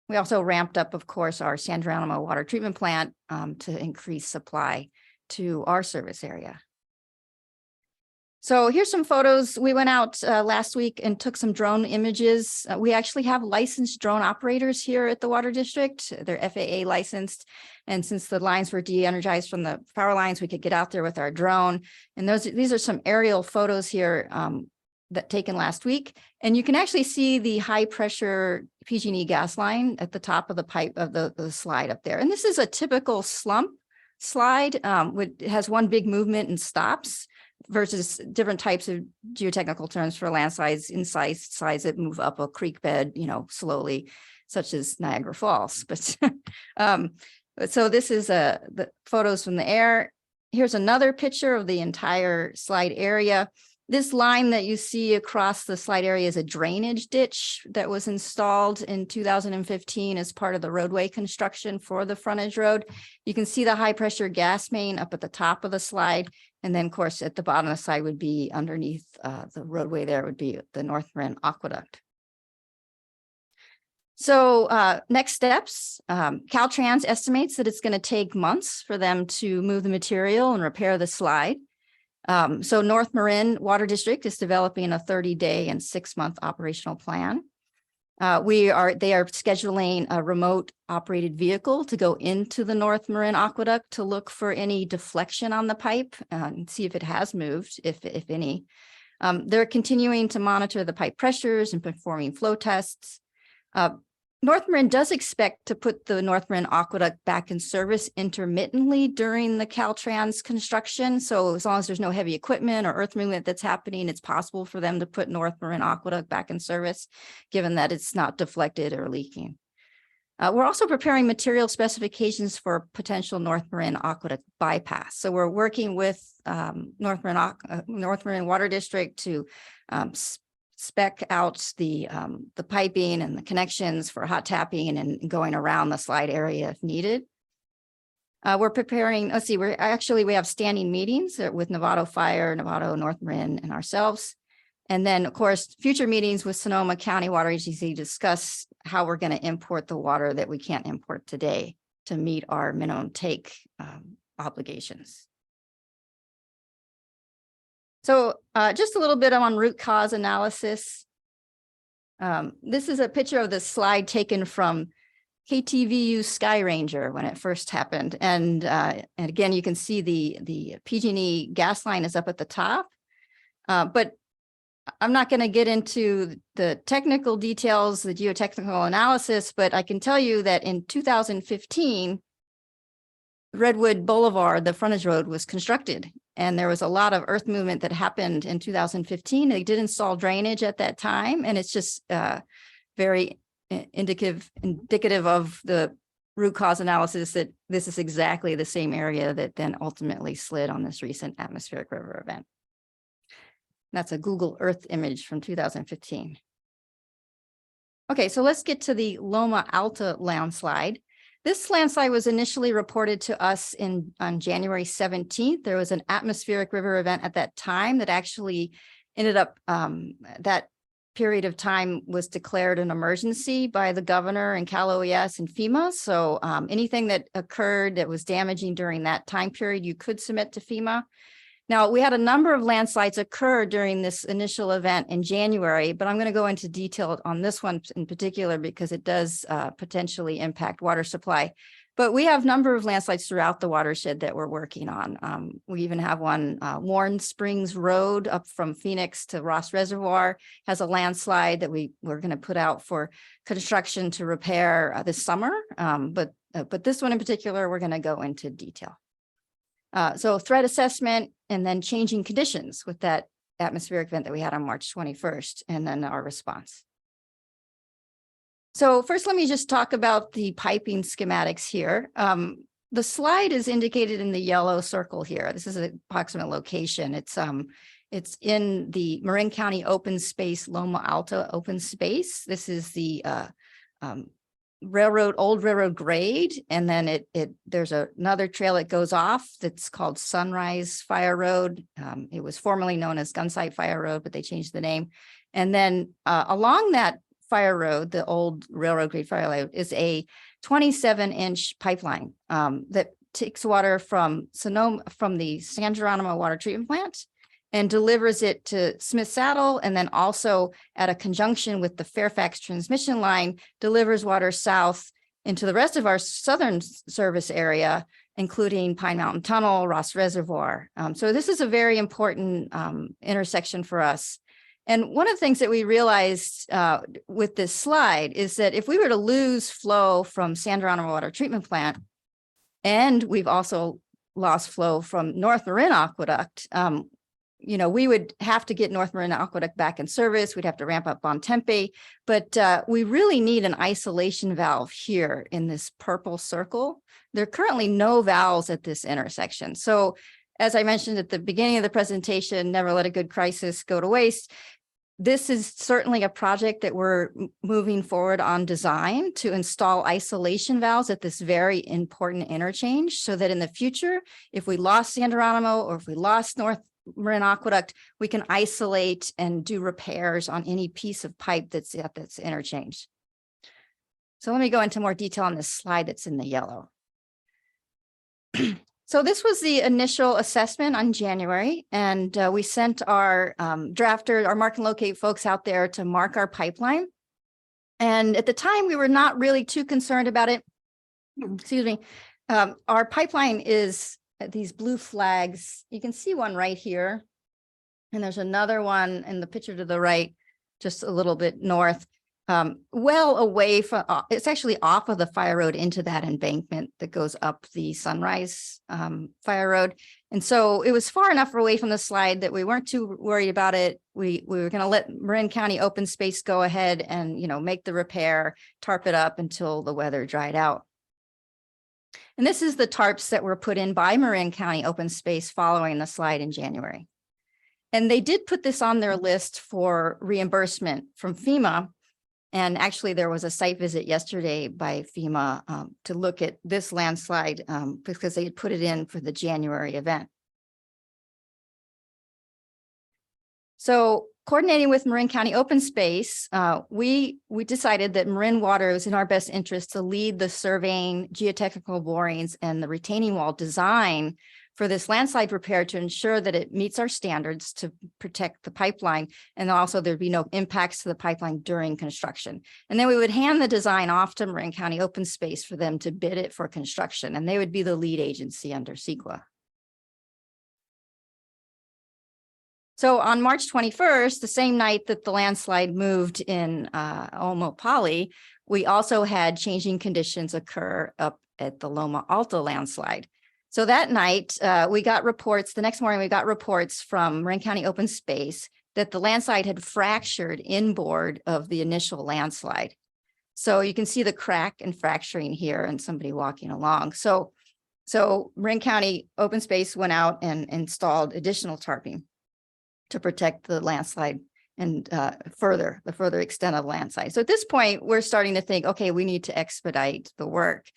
We also ramped up, of course, our San Geronimo water treatment plant to increase supply to our service area. So here's some photos. We went out last week and took some drone images. We actually have licensed drone operators here at the Water District. They're FAA licensed. And since the lines were de-energized from the power lines, we could get out there with our drone. And these are some aerial photos here that taken last week. And you can actually see the high pressure PG&E gas line at the top of the pipe of the slide up there. And this is a typical slump slide. It has one big movement and stops, versus different types of geotechnical terms for landslides in slides that move up a creek bed, slowly, such as Niagara Falls. But so this is the photos from the air. Here's another picture of the entire slide area. This line that you see across the slide area is a drainage ditch that was installed in 2015 as part of the roadway construction for the frontage road. You can see the high pressure gas main up at the top of the slide. And then, of course, at the bottom of the slide would be underneath the roadway there would be the North Marin Aqueduct. So next steps, Caltrans estimates that it's going to take months for them to move the material and repair the slide. So North Marin Water District is developing a 30-day and 6-month operational plan. They are scheduling a remote operated vehicle to go into the North Marin Aqueduct to look for any deflection on the pipe and see if it has moved, if any. They're continuing to monitor the pipe pressures and performing flow tests. North Marin does expect to put the North Marin Aqueduct back in service intermittently during the Caltrans construction. So as long as there's no heavy equipment or earth movement that's happening, it's possible for them to put North Marin Aqueduct back in service, given that it's not deflected or leaking. We're also preparing material specifications for potential North Marin Aqueduct bypass. So we're working with North Marin Water District to spec out the piping and the connections for hot tapping and going around the slide area if needed. We're preparing, we have standing meetings with Novato Fire, Novato, North Marin, and ourselves. And then, of course, future meetings with Sonoma County Water Agency discuss how we're going to import the water that we can't import today to meet our minimum take obligations. So just a little bit on root cause analysis. This is a picture of the slide taken from KTVU Sky Ranger when it first happened. And again, you can see the PG&E gas line is up at the top. But I'm not going to get into the technical details, the geotechnical analysis, but I can tell you that in 2015, Redwood Boulevard, the frontage road, was constructed. And there was a lot of earth movement that happened in 2015. They did install drainage at that time. And it's just very indicative of the root cause analysis that this is exactly the same area that then ultimately slid on this recent atmospheric river event. That's a Google Earth image from 2015. Okay, so let's get to the Loma Alta landslide. This landslide was initially reported to us on January 17th. There was an atmospheric river event at that time that actually ended up, that period of time was declared an emergency by the governor and Cal OES and FEMA. So anything that occurred that was damaging during that time period, you could submit to FEMA. Now, we had a number of landslides occur during this initial event in January, but I'm going to go into detail on this one in particular because it does potentially impact water supply. But we have a number of landslides throughout the watershed that we're working on. We even have one, Warren Springs Road up from Phoenix to Ross Reservoir has a landslide that we're going to put out for construction to repair this summer. But this one in particular, we're going to go into detail. So threat assessment and then changing conditions with that atmospheric event that we had on March 21st, and then our response. So first, let me just talk about the piping schematics here. The slide is indicated in the yellow circle here. This is an approximate location. It's in the Marin County open space, Loma Alta open space. This is the old railroad grade, and then there's another trail that goes off that's called Sunrise Fire Road. It was formerly known as Gunsight Fire Road, but they changed the name. And then along that fire road, the old railroad grade fire road, is a 27-inch pipeline that takes water from the San Geronimo water treatment plant and delivers it to Smith Saddle, and then also at a conjunction with the Fairfax transmission line, delivers water south into the rest of our southern service area, including Pine Mountain Tunnel, Ross Reservoir. So this is a very important intersection for us. And one of the things that we realized with this slide is that if we were to lose flow from San Geronimo water treatment plant, and we've also lost flow from North Marin Aqueduct, we would have to get North Marin Aqueduct back in service. We'd have to ramp up Bon Tempe, but we really need an isolation valve here in this purple circle. There are currently no valves at this intersection. So as I mentioned at the beginning of the presentation, never let a good crisis go to waste. This is certainly a project that we're moving forward on design to install isolation valves at this very important interchange so that in the future, if we lost San Geronimo or if we lost North Marin Aqueduct, we can isolate and do repairs on any piece of pipe that's at this interchange. So let me go into more detail on this slide that's in the yellow. So this was the initial assessment on January, and we sent our drafter, our mark and locate folks out there to mark our pipeline. And at the time, we were not really too concerned about it. Excuse me. Our pipeline is these blue flags. You can see one right here. And there's another one in the picture to the right, just a little bit north. Well away from, it's actually off of the fire road into that embankment that goes up the Sunrise Fire Road. And so it was far enough away from the slide that we weren't too worried about it. We were going to let Marin County Open Space go ahead and, make the repair, tarp it up until the weather dried out. And this is the tarps that were put in by Marin County Open Space following the slide in January. And they did put this on their list for reimbursement from FEMA. And actually, there was a site visit yesterday by FEMA to look at this landslide because they had put it in for the January event. So coordinating with Marin County Open Space, we decided that Marin Water was in our best interest to lead the surveying, geotechnical borings, and the retaining wall design for this landslide repair to ensure that it meets our standards to protect the pipeline, and also there'd be no impacts to the pipeline during construction. And then we would hand the design off to Marin County Open Space for them to bid it for construction, and they would be the lead agency under CEQA. So on March 21st, the same night that the landslide moved in Omo-Pali, we also had changing conditions occur up at the Loma Alta landslide. So that night, we got reports, the next morning we got reports from Marin County Open Space that the landslide had fractured inboard of the initial landslide. So you can see the crack and fracturing here and somebody walking along. So Marin County Open Space went out and installed additional tarping to protect the landslide and the further extent of landslide. So at this point, we're starting to think, okay, we need to expedite the work.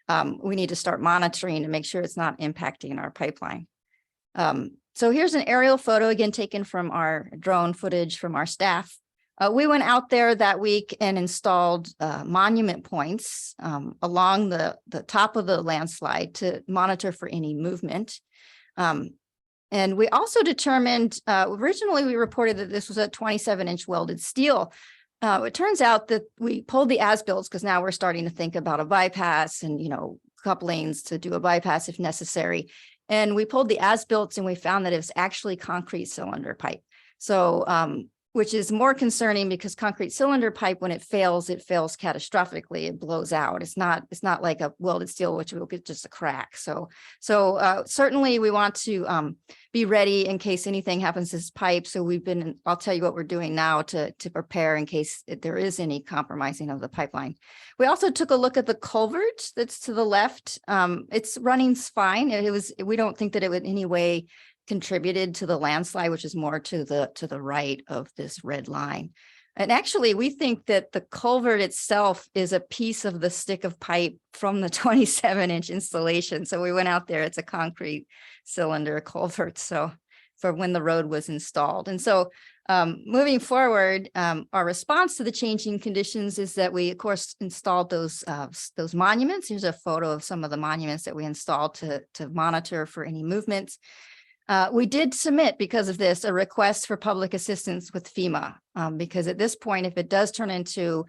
We need to start monitoring to make sure it's not impacting our pipeline. So here's an aerial photo, again, taken from our drone footage from our staff. We went out there that week and installed monument points along the top of the landslide to monitor for any movement. And we also determined, originally we reported that this was a 27-inch welded steel. It turns out that we pulled the as-builts because now we're starting to think about a bypass and, couplings to do a bypass if necessary. And we pulled the as-builts and we found that it was actually concrete cylinder pipe. So, which is more concerning because concrete cylinder pipe, when it fails catastrophically. It blows out. It's not like a welded steel, which will get just a crack. So certainly we want to be ready in case anything happens to this pipe. So I'll tell you what we're doing now to prepare in case there is any compromising of the pipeline. We also took a look at the culvert that's to the left. It's running fine. We don't think that it would in any way contributed to the landslide, which is more to the right of this red line. And actually, we think that the culvert itself is a piece of the stick of pipe from the 27-inch installation. So we went out there, it's a concrete cylinder culvert. So for when the road was installed. And so moving forward, our response to the changing conditions is that we, of course, installed those monuments. Here's a photo of some of the monuments that we installed to monitor for any movements. We did submit, because of this, a request for public assistance with FEMA, because at this point, if it does turn into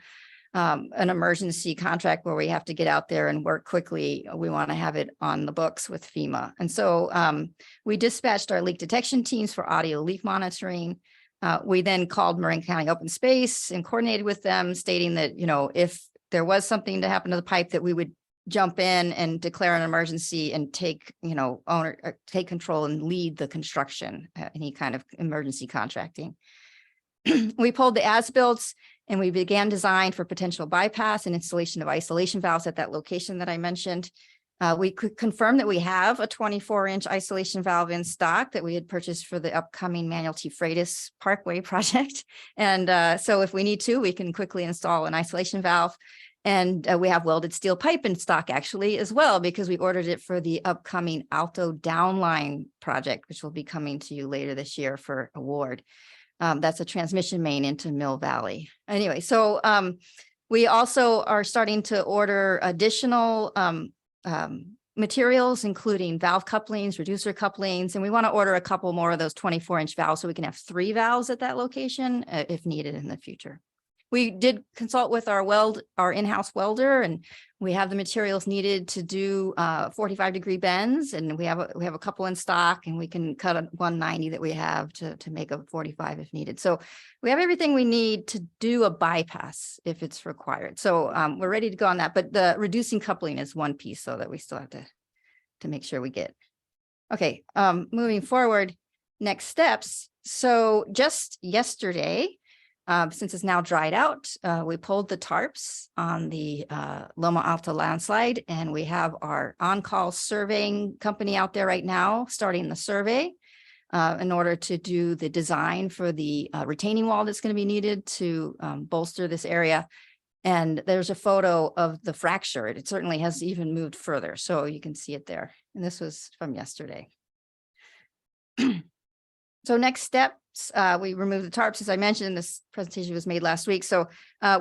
an emergency contract where we have to get out there and work quickly, we want to have it on the books with FEMA. And so we dispatched our leak detection teams for audio leak monitoring. We then called Marin County Open Space and coordinated with them, stating that, if there was something to happen to the pipe, that we would jump in and declare an emergency and take control and lead the construction, any kind of emergency contracting. We pulled the as-builts and we began design for potential bypass and installation of isolation valves at that location that I mentioned. We could confirm that we have a 24-inch isolation valve in stock that we had purchased for the upcoming Manuel T. Freitas Parkway project. And so if we need to, we can quickly install an isolation valve. And we have welded steel pipe in stock actually as well, because we ordered it for the upcoming Alto Downline project, which will be coming to you later this year for award. That's a transmission main into Mill Valley. Anyway, so We also are starting to order additional materials, including valve couplings, reducer couplings, and we want to order a couple more of those 24-inch valves so we can have 3 valves at that location if needed in the future. We did consult with our in-house welder, and we have the materials needed to do 45-degree bends, and we have a couple in stock, and we can cut a 190 that we have to make a 45 if needed. So we have everything we need to do a bypass if it's required. So we're ready to go on that, but the reducing coupling is one piece, so that we still have to make sure we get. Okay, moving forward, next steps. So just yesterday, since it's now dried out, we pulled the tarps on the Loma Alta landslide, and we have our on-call surveying company out there right now starting the survey in order to do the design for the retaining wall that's going to be needed to bolster this area. And there's a photo of the fracture. It certainly has even moved further, so you can see it there. And this was from yesterday. So next steps, we removed the tarps, as I mentioned. This presentation was made last week. So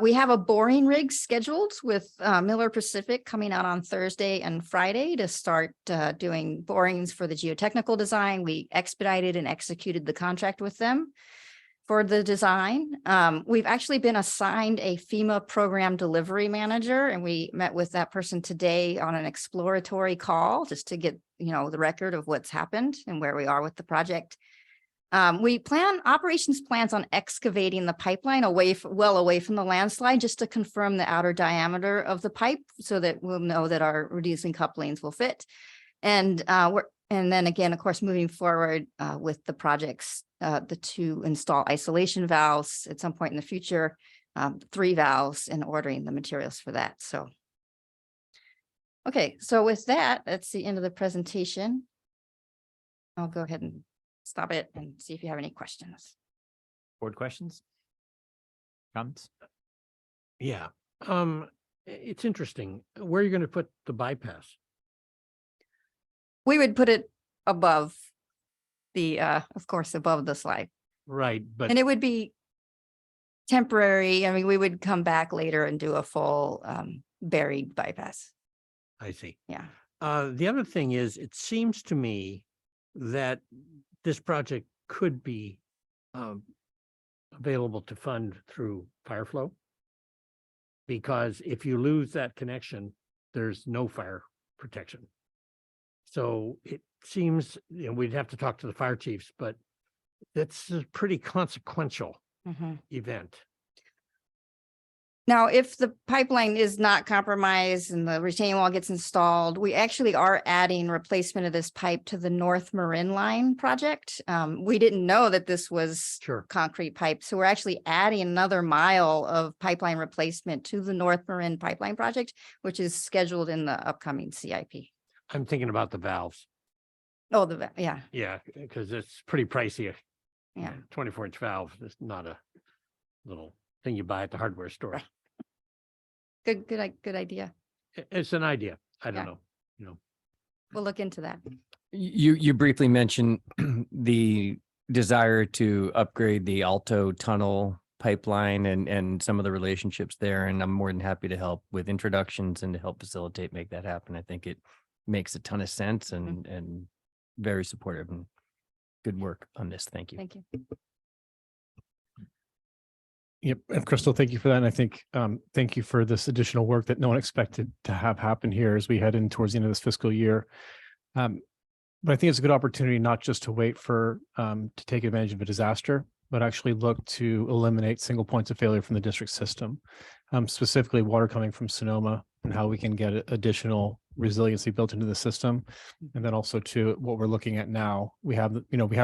we have a boring rig scheduled with Miller Pacific coming out on Thursday and Friday to start doing borings for the geotechnical design. We expedited and executed the contract with them for the design. We've actually been assigned a FEMA program delivery manager, and we met with that person today on an exploratory call just to get, the record of what's happened and where we are with the project. We plan operations plans on excavating the pipeline well away from the landslide, just to confirm the outer diameter of the pipe so that we'll know that our reducing couplings will fit. And then again, of course, moving forward with the projects, to install isolation valves at some point in the future, 3 valves, and ordering the materials for that. So, okay, so with that, that's the end of the presentation. I'll go ahead and stop it and see if you have any questions. Board questions? Comments? Yeah, it's interesting. Where are you going to put the bypass? We would put it above the, of course, above the slide. Right, but And it would be temporary. I mean, we would come back later and do a full buried bypass. I see. Yeah. The other thing is, it seems to me that this project could be available to fund through FireFlow. Because if you lose that connection, there's no fire protection. So it seems, we'd have to talk to the fire chiefs, but that's a pretty consequential event. Now, if the pipeline is not compromised and the retaining wall gets installed, we actually are adding replacement of this pipe to the North Marin Line project. We didn't know that this was concrete pipe. So we're actually adding another mile of pipeline replacement to the North Marin pipeline project, which is scheduled in the upcoming CIP. I'm thinking about the valves. Oh, yeah. Yeah, because it's pretty pricey. Yeah. 24-inch valve is not a little thing you buy at the hardware store. Good idea. It's an idea. I don't know. We'll look into that. You briefly mentioned the desire to upgrade the Alto tunnel pipeline and some of the relationships there, and I'm more than happy to help with introductions and to help facilitate make that happen. I think it makes a ton of sense and very supportive, and good work on this. Thank you. Thank you. Yep. And Crystal, thank you for that. And I think, thank you for this additional work that no one expected to have happen here as we head in towards the end of this fiscal year. But I think it's a good opportunity not just to wait for, to take advantage of a disaster, but actually look to eliminate single points of failure from the district system, specifically water coming from Sonoma and how we can get additional resiliency built into the system. And then also to what we're looking at now, we have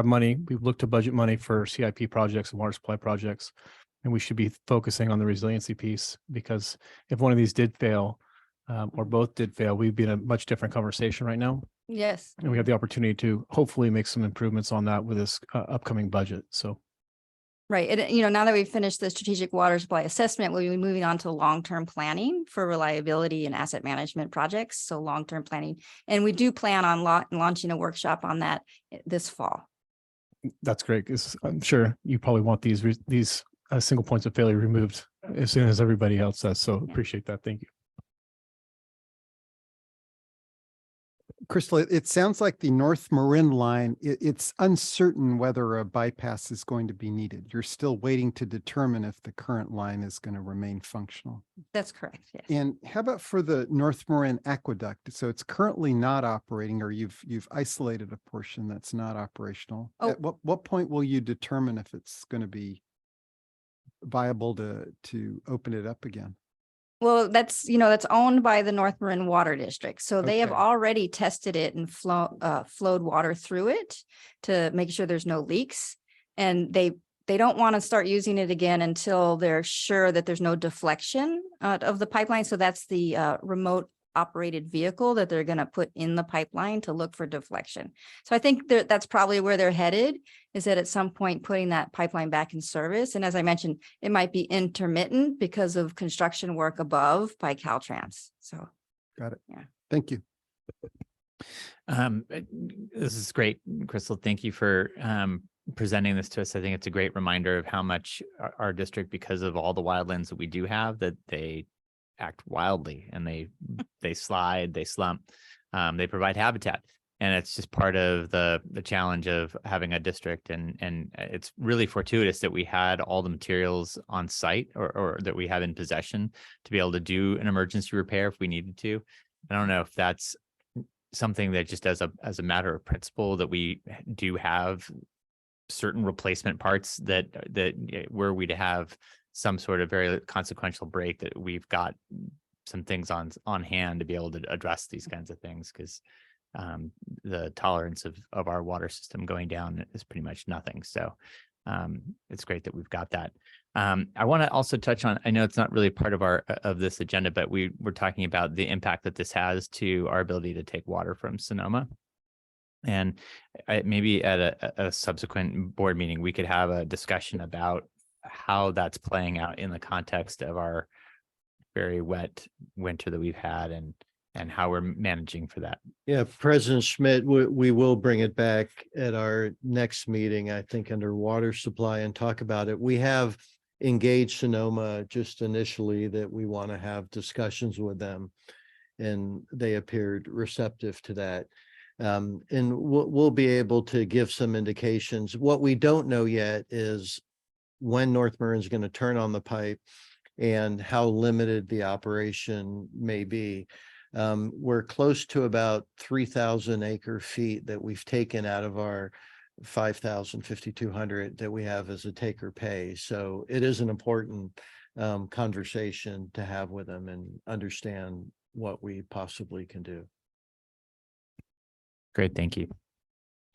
money, we've looked to budget money for CIP projects and water supply projects. And we should be focusing on the resiliency piece, because if one of these did fail or both did fail, we'd be in a much different conversation right now. Yes. And we have the opportunity to hopefully make some improvements on that with this upcoming budget. So. Right. And, now that we've finished the strategic water supply assessment, we'll be moving on to long-term planning for reliability and asset management projects. So long-term planning. And we do plan on launching a workshop on that this fall. That's great, because I'm sure you probably want these single points of failure removed as soon as everybody else does. So appreciate that. Thank you. Crystal, it sounds like the North Marin line, it's uncertain whether a bypass is going to be needed. You're still waiting to determine if the current line is going to remain functional. That's correct, yes. And how about for the North Marin aqueduct? So it's currently not operating, or you've isolated a portion that's not operational. Oh. At what point will you determine if it's going to be viable to open it up again? Well, that's owned by the North Marin Water District. So they have Okay. already tested it and flowed water through it to make sure there's no leaks. And they don't want to start using it again until they're sure that there's no deflection of the pipeline. So that's the remote operated vehicle that they're going to put in the pipeline to look for deflection. So I think that's probably where they're headed, is that at some point putting that pipeline back in service. And as I mentioned, it might be intermittent because of construction work above by Caltrans. So. Got it. Yeah. Thank you. This is great, Crystal. Thank you for presenting this to us. I think it's a great reminder of how much our district, because of all the wildlands that we do have, that they act wildly and they slide, they slump, they provide habitat. And it's just part of the challenge of having a district. And it's really fortuitous that we had all the materials on site or that we have in possession to be able to do an emergency repair if we needed to. I don't know if that's something that just as a matter of principle, that we do have certain replacement parts that were we to have some sort of very consequential break, that we've got some things on hand to be able to address these kinds of things, because the tolerance of our water system going down is pretty much nothing. So it's great that we've got that. I want to also touch on, I know it's not really part of this agenda, but we're talking about the impact that this has to our ability to take water from Sonoma. And maybe at a subsequent board meeting, we could have a discussion about how that's playing out in the context of our very wet winter that we've had, and how we're managing for that. Yeah, President Schmidt, we will bring it back at our next meeting, I think, under water supply, and talk about it. We have engaged Sonoma just initially that we want to have discussions with them, and they appeared receptive to that. And we'll be able to give some indications. What we don't know yet is when North Marin is going to turn on the pipe and how limited the operation may be. We're close to about 3,000 acre feet that we've taken out of our 5,200 that we have as a take or pay. So it is an important conversation to have with them and understand what we possibly can do. Great, thank you.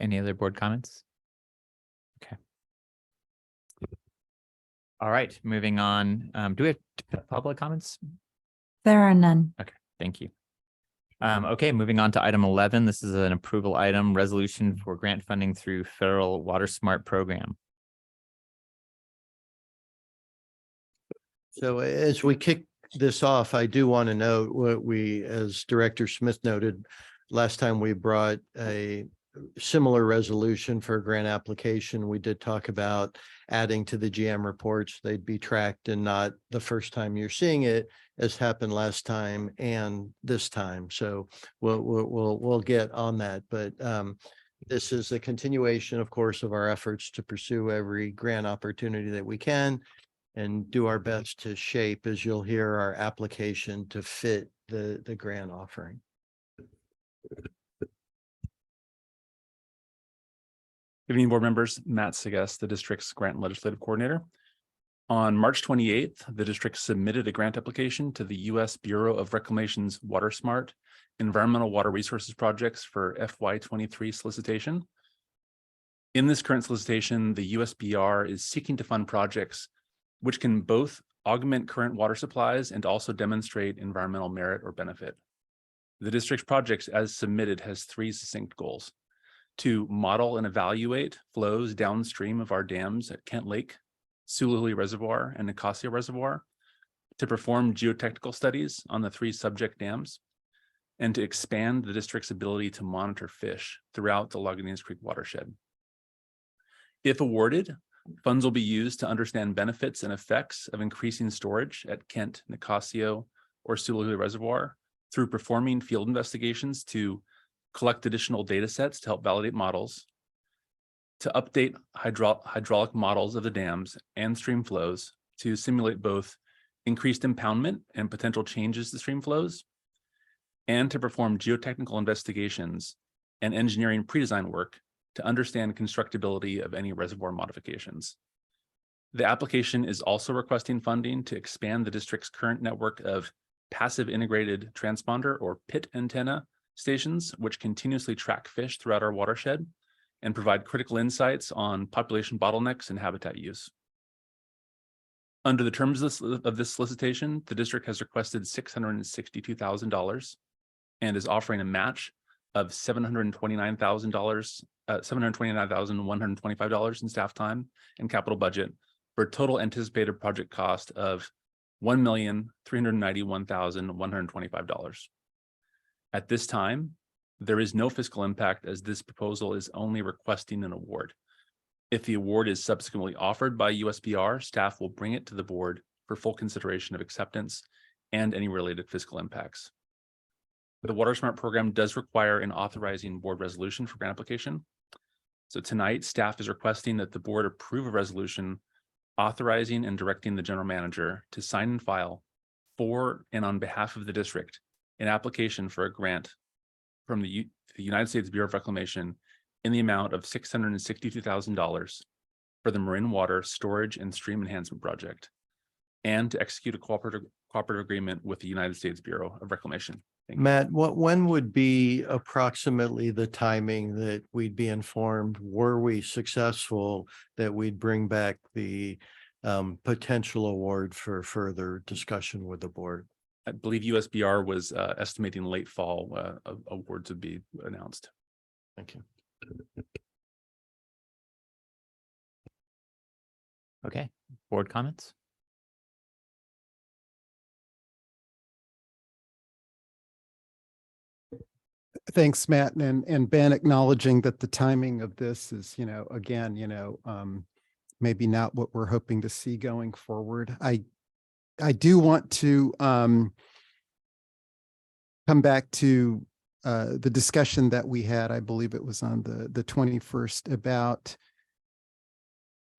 Any other board comments? Okay. All right, moving on. Do we have public comments? There are none. Okay, thank you. Okay, moving on to item 11. This is an approval item, resolution for grant funding through federal Water Smart program. So as we kick this off, I do want to note what we, as Director Smith noted, last time we brought a similar resolution for a grant application, we did talk about adding to the GM reports. They'd be tracked, and not the first time you're seeing it, as happened last time and this time. So we'll get on that. But this is a continuation, of course, of our efforts to pursue every grant opportunity that we can and do our best to shape, as you'll hear, our application to fit the grant offering. Good evening, board members. Matt Seges, the district's grant and legislative coordinator. On March 28th, the district submitted a grant application to the U.S. Bureau of Reclamation's Water Smart Environmental Water Resources Projects for FY23 solicitation. In this current solicitation, the USBR is seeking to fund projects which can both augment current water supplies and also demonstrate environmental merit or benefit. The district's projects as submitted has three succinct goals: to model and evaluate flows downstream of our dams at Kent Lake, Sulili Reservoir, and Nicosia Reservoir, to perform geotechnical studies on the three subject dams, and to expand the district's ability to monitor fish throughout the Lagunitas Creek watershed. If awarded, Funds will be used to understand benefits and effects of increasing storage at Kent, Nicasio, or Sulahui Reservoir through performing field investigations to collect additional data sets to help validate models, to update hydraulic models of the dams and stream flows to simulate both increased impoundment and potential changes to stream flows, and to perform geotechnical investigations and engineering pre-design work to understand constructability of any reservoir modifications. The application is also requesting funding to expand the district's current network of passive integrated transponder or PIT antenna stations, which continuously track fish throughout our watershed and provide critical insights on population bottlenecks and habitat use. Under the terms of this solicitation, the district has requested $662,000 and is offering a match of $729,125 in staff time and capital budget for a total anticipated project cost of $1,391,125. At this time, there is no fiscal impact as this proposal is only requesting an award. If the award is subsequently offered by USBR, staff will bring it to the board for full consideration of acceptance and any related fiscal impacts. The WaterSmart program does require an authorizing board resolution for grant application. So tonight, staff is requesting that the board approve a resolution authorizing and directing the general manager to sign and file for and on behalf of the district an application for a grant from the United States Bureau of Reclamation in the amount of $662,000 for the Marine Water Storage and Stream Enhancement Project, and to execute a cooperative agreement with the United States Bureau of Reclamation. Thank you. Matt, when would be approximately the timing that we'd be informed, were we successful, that we'd bring back the potential award for further discussion with the board? I believe USBR was estimating late fall awards would be announced. Thank you. Okay, board comments? Thanks, Matt, and Ben, acknowledging that the timing of this is, again, maybe not what we're hoping to see going forward. I do want to come back to the discussion that we had, I believe it was on the 21st, about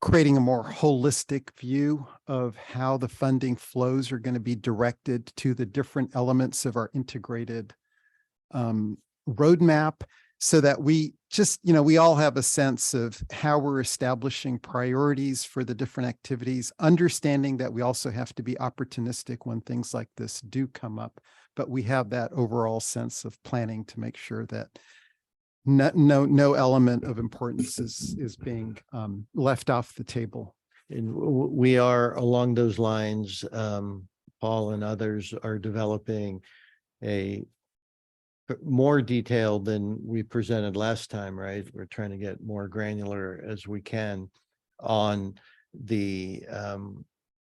creating a more holistic view of how the funding flows are going to be directed to the different elements of our integrated roadmap, so that we just, we all have a sense of how we're establishing priorities for the different activities, understanding that we also have to be opportunistic when things like this do come up, but we have that overall sense of planning to make sure that no element of importance is being left off the table. And we are, along those lines, Paul and others are developing a more detailed than we presented last time, right? We're trying to get more granular as we can on the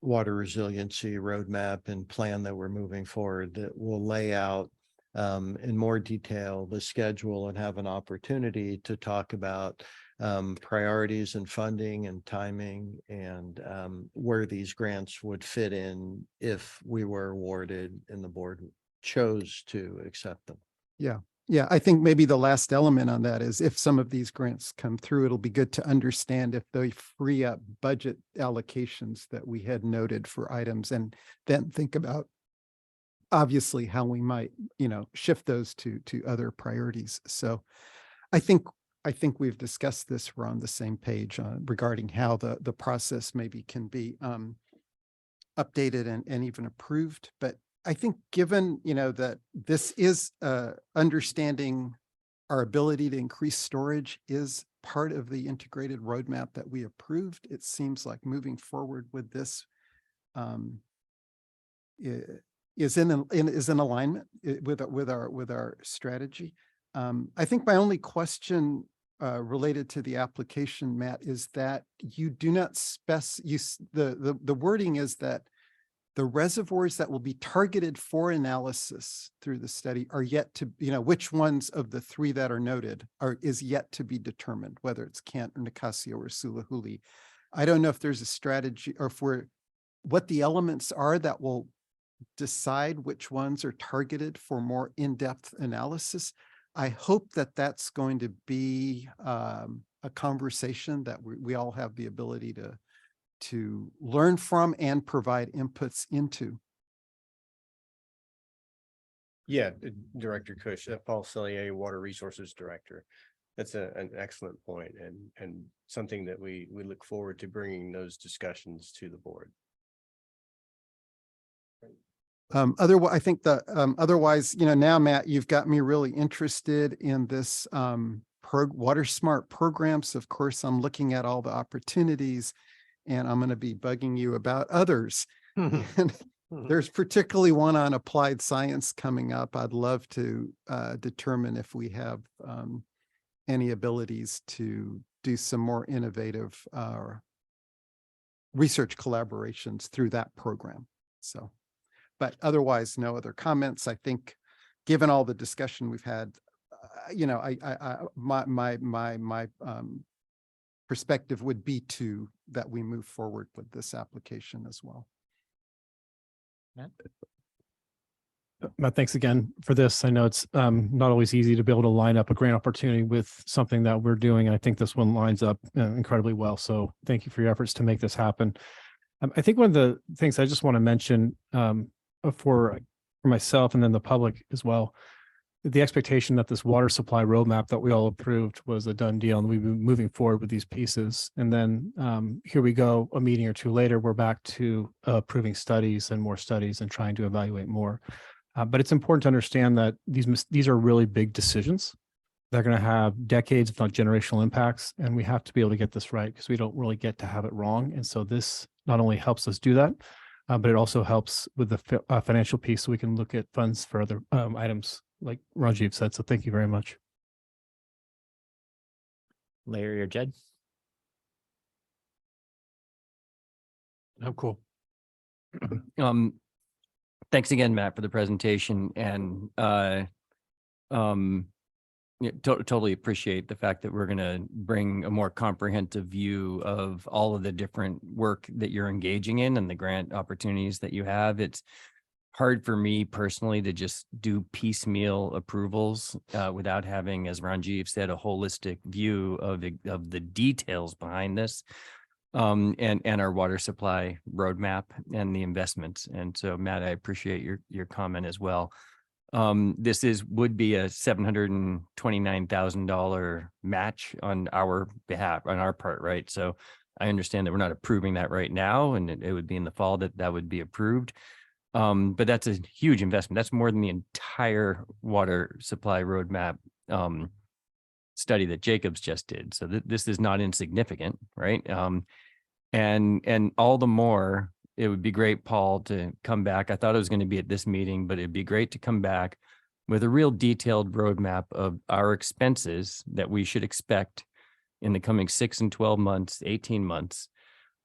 water resiliency roadmap and plan that we're moving forward, that will lay out in more detail the schedule and have an opportunity to talk about priorities and funding and timing and where these grants would fit in if we were awarded and the board chose to accept them. Yeah. I think maybe the last element on that is if some of these grants come through, it'll be good to understand if they free up budget allocations that we had noted for items, and then think about obviously how we might, shift those to other priorities. So I think we've discussed this. We're on the same page regarding how the process maybe can be updated and even approved. But I think given, that this is understanding our ability to increase storage is part of the integrated roadmap that we approved, it seems like moving forward with this is in alignment with our strategy. I think my only question related to the application, Matt, is that you do not the wording is that the reservoirs that will be targeted for analysis through the study are yet to, which ones of the three that are noted is yet to be determined, whether it's Kent or Nicasio or Sulahui. I don't know if there's a strategy or if what the elements are that will decide which ones are targeted for more in-depth analysis. I hope that that's going to be a conversation that we all have the ability to learn from and provide inputs into. Yeah, Director Kush, Paul Cellier, Water Resources Director. That's an excellent point and something that we look forward to bringing those discussions to the board. Otherwise, I think otherwise, now, Matt, you've got me really interested in this Water Smart programs. Of course, I'm looking at all the opportunities and I'm going to be bugging you about others. And there's particularly one on applied science coming up. I'd love to determine if we have any abilities to do some more innovative research collaborations through that program. So, but otherwise, no other comments. I think, given all the discussion we've had, my perspective would be that we move forward with this application as well. Matt, thanks again for this. I know it's not always easy to be able to line up a grant opportunity with something that we're doing. And I think this one lines up incredibly well. So thank you for your efforts to make this happen. I think one of the things I just want to mention for myself and then the public as well, the expectation that this water supply roadmap that we all approved was a done deal and we've been moving forward with these pieces. And then here we go, a meeting or two later, we're back to approving studies and more studies and trying to evaluate more. But it's important to understand that these are really big decisions. They're going to have decades, if not generational impacts. And we have to be able to get this right because we don't really get to have it wrong. And so this not only helps us do that, but it also helps with the financial piece so we can look at funds for other items like Rajiv said. So thank you very much. Larry or Jed? Oh, cool. Thanks again, Matt, for the presentation. And totally appreciate the fact that we're going to bring a more comprehensive view of all of the different work that you're engaging in and the grant opportunities that you have. It's hard for me personally to just do piecemeal approvals without having, as Ranjiv said, a holistic view of the details behind this. And our water supply roadmap and the investments. And so, Matt, I appreciate your comment as well. This would be a $729,000 match on our behalf, on our part, right? So I understand that we're not approving that right now, and it would be in the fall that would be approved. But that's a huge investment. That's more than the entire water supply roadmap study that Jacobs just did. So this is not insignificant, right? And all the more, it would be great, Paul, to come back. I thought it was going to be at this meeting, but it'd be great to come back with a real detailed roadmap of our expenses that we should expect in the coming 6 and 12 months, 18 months,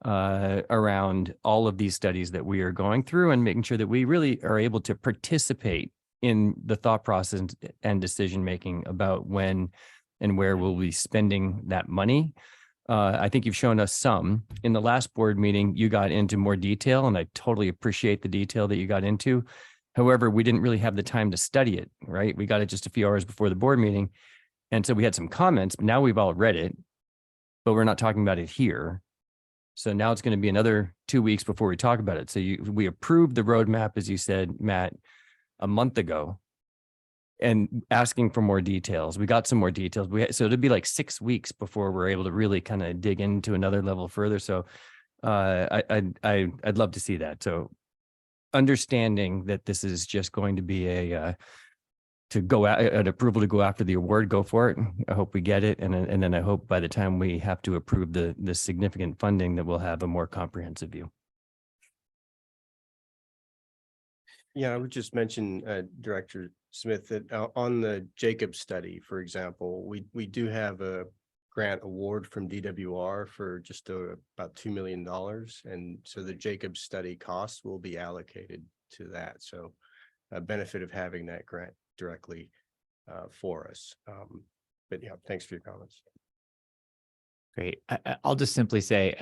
around all of these studies that we are going through and making sure that we really are able to participate in the thought process and decision-making about when and where we'll be spending that money. I think you've shown us some. In the last board meeting, you got into more detail, and I totally appreciate the detail that you got into. However, we didn't really have the time to study it, right? We got it just a few hours before the board meeting. And so we had some comments, but now we've all read it, but we're not talking about it here. So now it's going to be another 2 weeks before we talk about it. So we approved the roadmap, as you said, Matt, a month ago, and asking for more details. We got some more details. So it'd be like 6 weeks before we're able to really kind of dig into another level further. So I'd love to see that. So understanding that this is just going to be an approval to go after the award, go for it. I hope we get it. And then I hope by the time we have to approve the significant funding that we'll have a more comprehensive view. Yeah, I would just mention, Director Smith, that on the Jacobs study, for example, we do have a grant award from DWR for just about $2 million. And so the Jacobs study costs will be allocated to that. So a benefit of having that grant directly for us. But yeah, thanks for your comments. Great. I'll just simply say,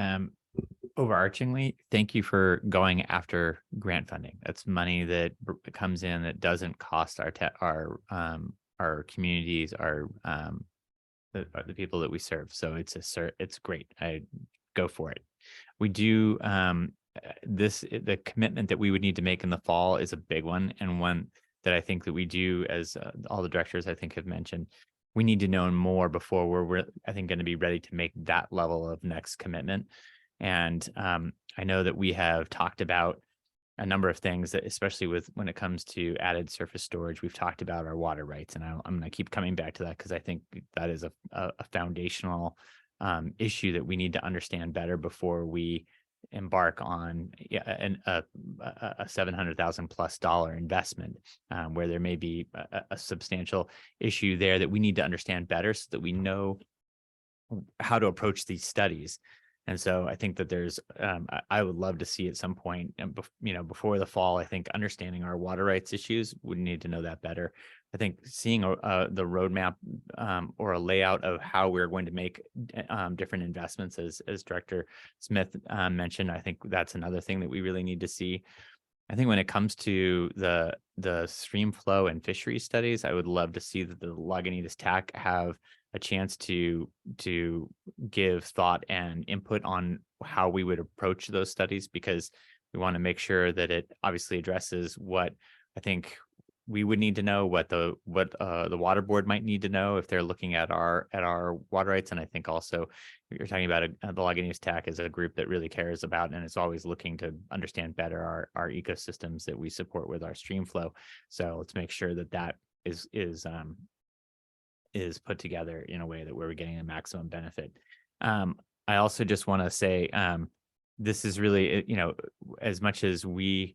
overarchingly, thank you for going after grant funding. That's money that comes in that doesn't cost our communities, the people that we serve. So it's great. I go for it. We do the commitment that we would need to make in the fall is a big one, and one that I think that we do, as all the directors I think have mentioned. We need to know more before we're I think going to be ready to make that level of next commitment. And I know that we have talked about a number of things that, especially when it comes to added surface storage, we've talked about our water rights, and I'm going to keep coming back to that because I think that is a foundational issue that we need to understand better before we embark on a $700,000+ investment, where there may be a substantial issue there that we need to understand better so that we know how to approach these studies. And so I think that there's, I would love to see at some point, before the fall, I think understanding our water rights issues, we need to know that better. I think seeing the roadmap or a layout of how we're going to make different investments, as Director Smith mentioned, I think that's another thing that we really need to see. I think when it comes to the stream flow and fisheries studies, I would love to see that the Lagunitas TAC have a chance to give thought and input on how we would approach those studies, because we want to make sure that it obviously addresses what I think we would need to know, what the water board might need to know if they're looking at our water rights. And I think also you're talking about the Lagunitas TAC as a group that really cares about and is always looking to understand better our ecosystems that we support with our stream flow. So let's make sure that is put together in a way that we're getting a maximum benefit. I also just want to say, this is really, as much as we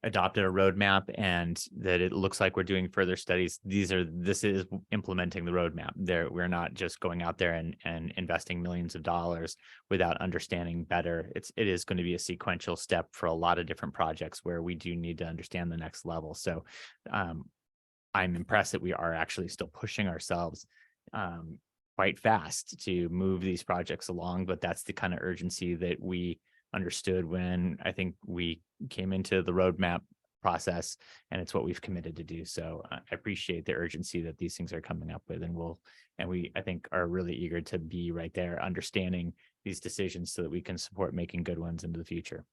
adopted a roadmap and that it looks like we're doing further studies, this is implementing the roadmap. We're not just going out there and investing millions of dollars without understanding better. It is going to be a sequential step for a lot of different projects where we do need to understand the next level. So I'm impressed that we are actually still pushing ourselves quite fast to move these projects along, but that's the kind of urgency that we understood when I think we came into the roadmap process, and it's what we've committed to do. So I appreciate the urgency that these things are coming up with, and we I think are really eager to be right there understanding these decisions so that we can support making good ones into the future.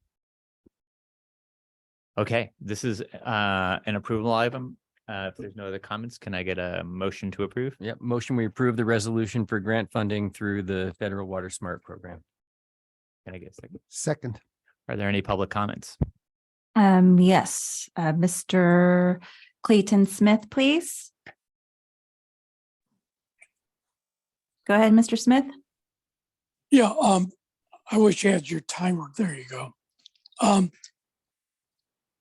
Okay, this is an approval item. If there's no other comments, can I get a motion to approve? Yep, motion, we approve the resolution for grant funding through the Federal Water Smart Program. Can I get a second? Second. Are there any public comments? Yes, Mr. Clayton Smith, please. Go ahead, Mr. Smith. Yeah, I wish you had your timer. There you go.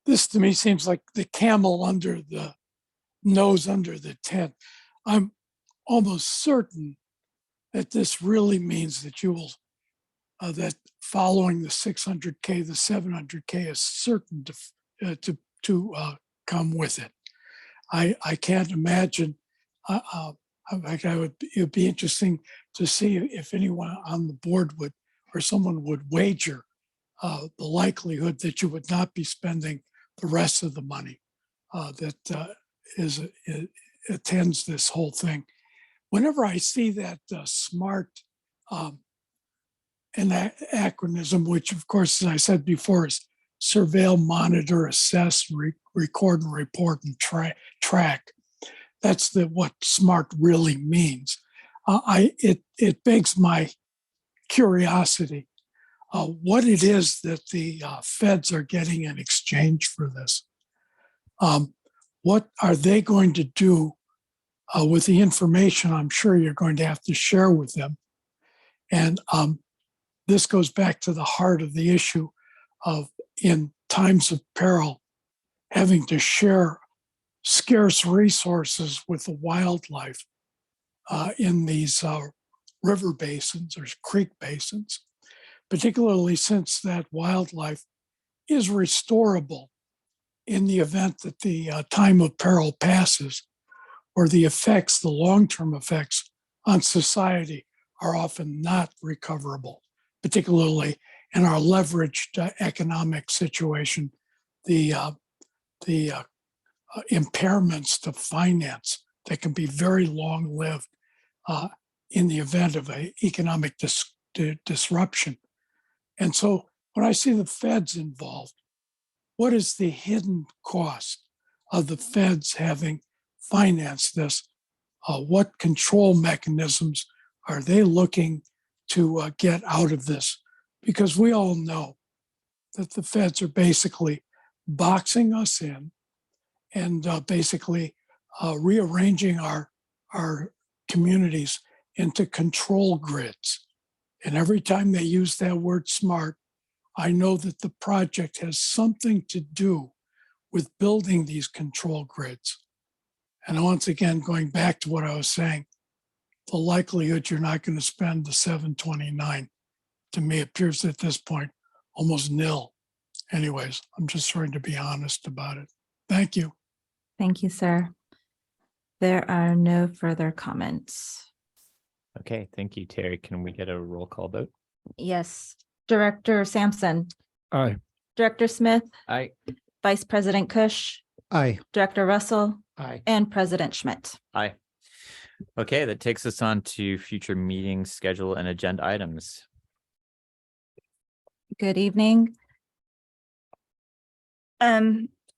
This to me seems like the camel under the nose under the tent. I'm almost certain that this really means that you will, that following the 600K, the 700K is certain to come with it. I can't imagine. It would be interesting to see if anyone on the board would, or someone would wager the likelihood that you would not be spending the rest of the money that attends this whole thing. Whenever I see that SMART an acronym, which of course, as I said before, is surveil, monitor, assess, record, and report, and track. That's what SMART really means. It begs my curiosity what it is that the feds are getting in exchange for this. What are they going to do with the information I'm sure you're going to have to share with them? And this goes back to the heart of the issue of, in times of peril, having to share scarce resources with the wildlife in these river basins or creek basins, particularly since that wildlife is restorable in the event that the time of peril passes, or the effects, the long-term effects on society are often not recoverable, particularly in our leveraged economic situation. The impairments to finance that can be very long-lived in the event of an economic disruption. And so when I see the feds involved, what is the hidden cost of the feds having financed this? What control mechanisms are they looking to get out of this? Because we all know that the feds are basically boxing us in and basically rearranging our communities into control grids. And every time they use that word smart, I know that the project has something to do with building these control grids. And once again, going back to what I was saying, the likelihood you're not going to spend the 729 to me appears at this point almost nil. Anyways, I'm just trying to be honest about it. Thank you. Thank you, sir. There are no further comments. Okay, thank you, Terry. Can we get a roll call vote? Yes, Director Sampson, Aye. Director Smith, Aye. Vice President Kush, Aye. Director Russell, Aye. and President Schmidt. Aye. Okay, that takes us on to future meeting schedule and agenda items. Good evening.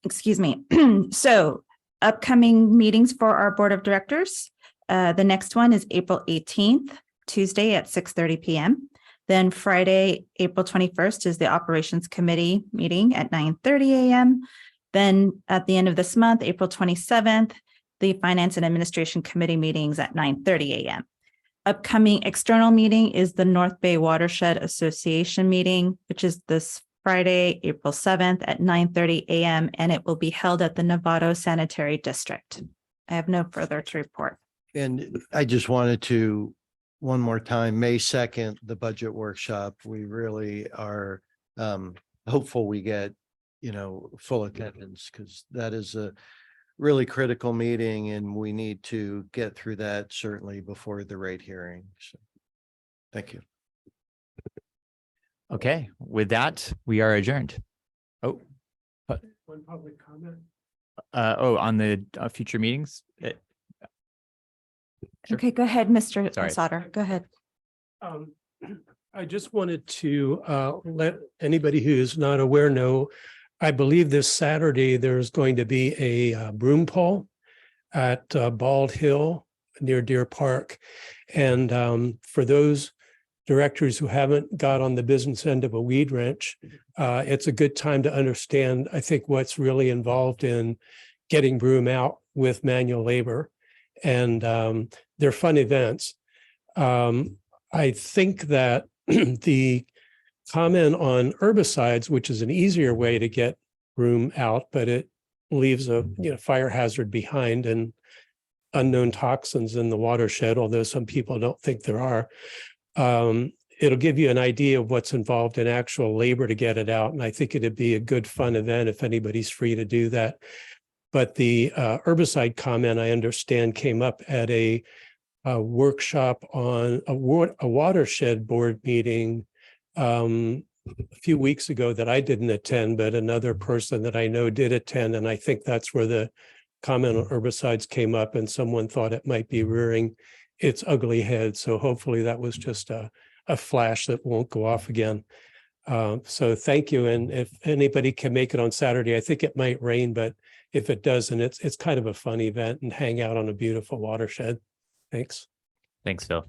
Excuse me. So upcoming meetings for our Board of Directors. The next one is April 18th, Tuesday at 6:30 p.m. Then Friday, April 21st is the Operations Committee meeting at 9:30 a.m. Then at the end of this month, April 27th, the Finance and Administration Committee meetings at 9:30 a.m. Upcoming external meeting is the North Bay Watershed Association meeting, which is this Friday, April 7th at 9:30 a.m. and it will be held at the Novato Sanitary District. I have no further to report. And I just wanted to, one more time, May 2nd, the budget workshop, we really are hopeful we get, full attendance, because that is a really critical meeting and we need to get through that certainly before the rate hearing. So, thank you. Okay, with that, we are adjourned. Oh, One public comment. on the future meetings. Sure. Okay, go ahead, Mr. Sorry. Sauter. Go ahead. I just wanted to let anybody who is not aware know, I believe this Saturday, there's going to be a broom pull at Bald Hill near Deer Park. And for those directors who haven't got on the business end of a weed wrench, it's a good time to understand, I think, what's really involved in getting broom out with manual labor. And they're fun events. I think that the comment on herbicides, which is an easier way to get broom out, but it leaves a fire hazard behind and unknown toxins in the watershed, although some people don't think there are. It'll give you an idea of what's involved in actual labor to get it out. And I think it'd be a good fun event if anybody's free to do that. But the herbicide comment, I understand, came up at a workshop on a watershed board meeting a few weeks ago that I didn't attend, but another person that I know did attend. And I think that's where the comment on herbicides came up and someone thought it might be rearing its ugly head. So hopefully that was just a flash that won't go off again. So thank you. And if anybody can make it on Saturday, I think it might rain, but if it doesn't, it's kind of a fun event and hang out on a beautiful watershed. Thanks. Thanks, Phil.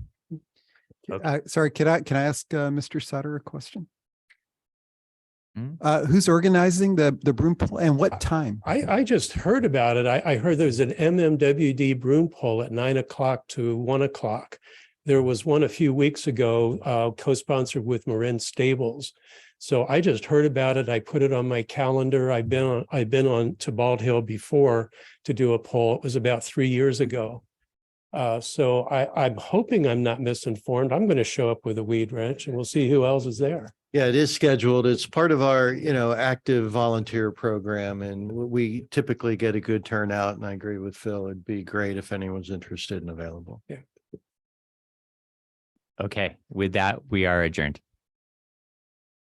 Sorry, can I ask Mr. Sutter a question? Who's organizing the broom pull and what time? I just heard about it. I heard there's an MMWD broom pull at 9 o'clock to 1 o'clock. There was one a few weeks ago, co-sponsored with Marin Stables. So I just heard about it. I put it on my calendar. I've been on to Bald Hill before to do a poll. It was about 3 years ago. So I'm hoping I'm not misinformed. I'm going to show up with a weed wrench and we'll see who else is there. Yeah, it is scheduled. It's part of our, active volunteer program, and we typically get a good turnout. And I agree with Phil. It'd be great if anyone's interested and available. Yeah. Okay, with that, we are adjourned.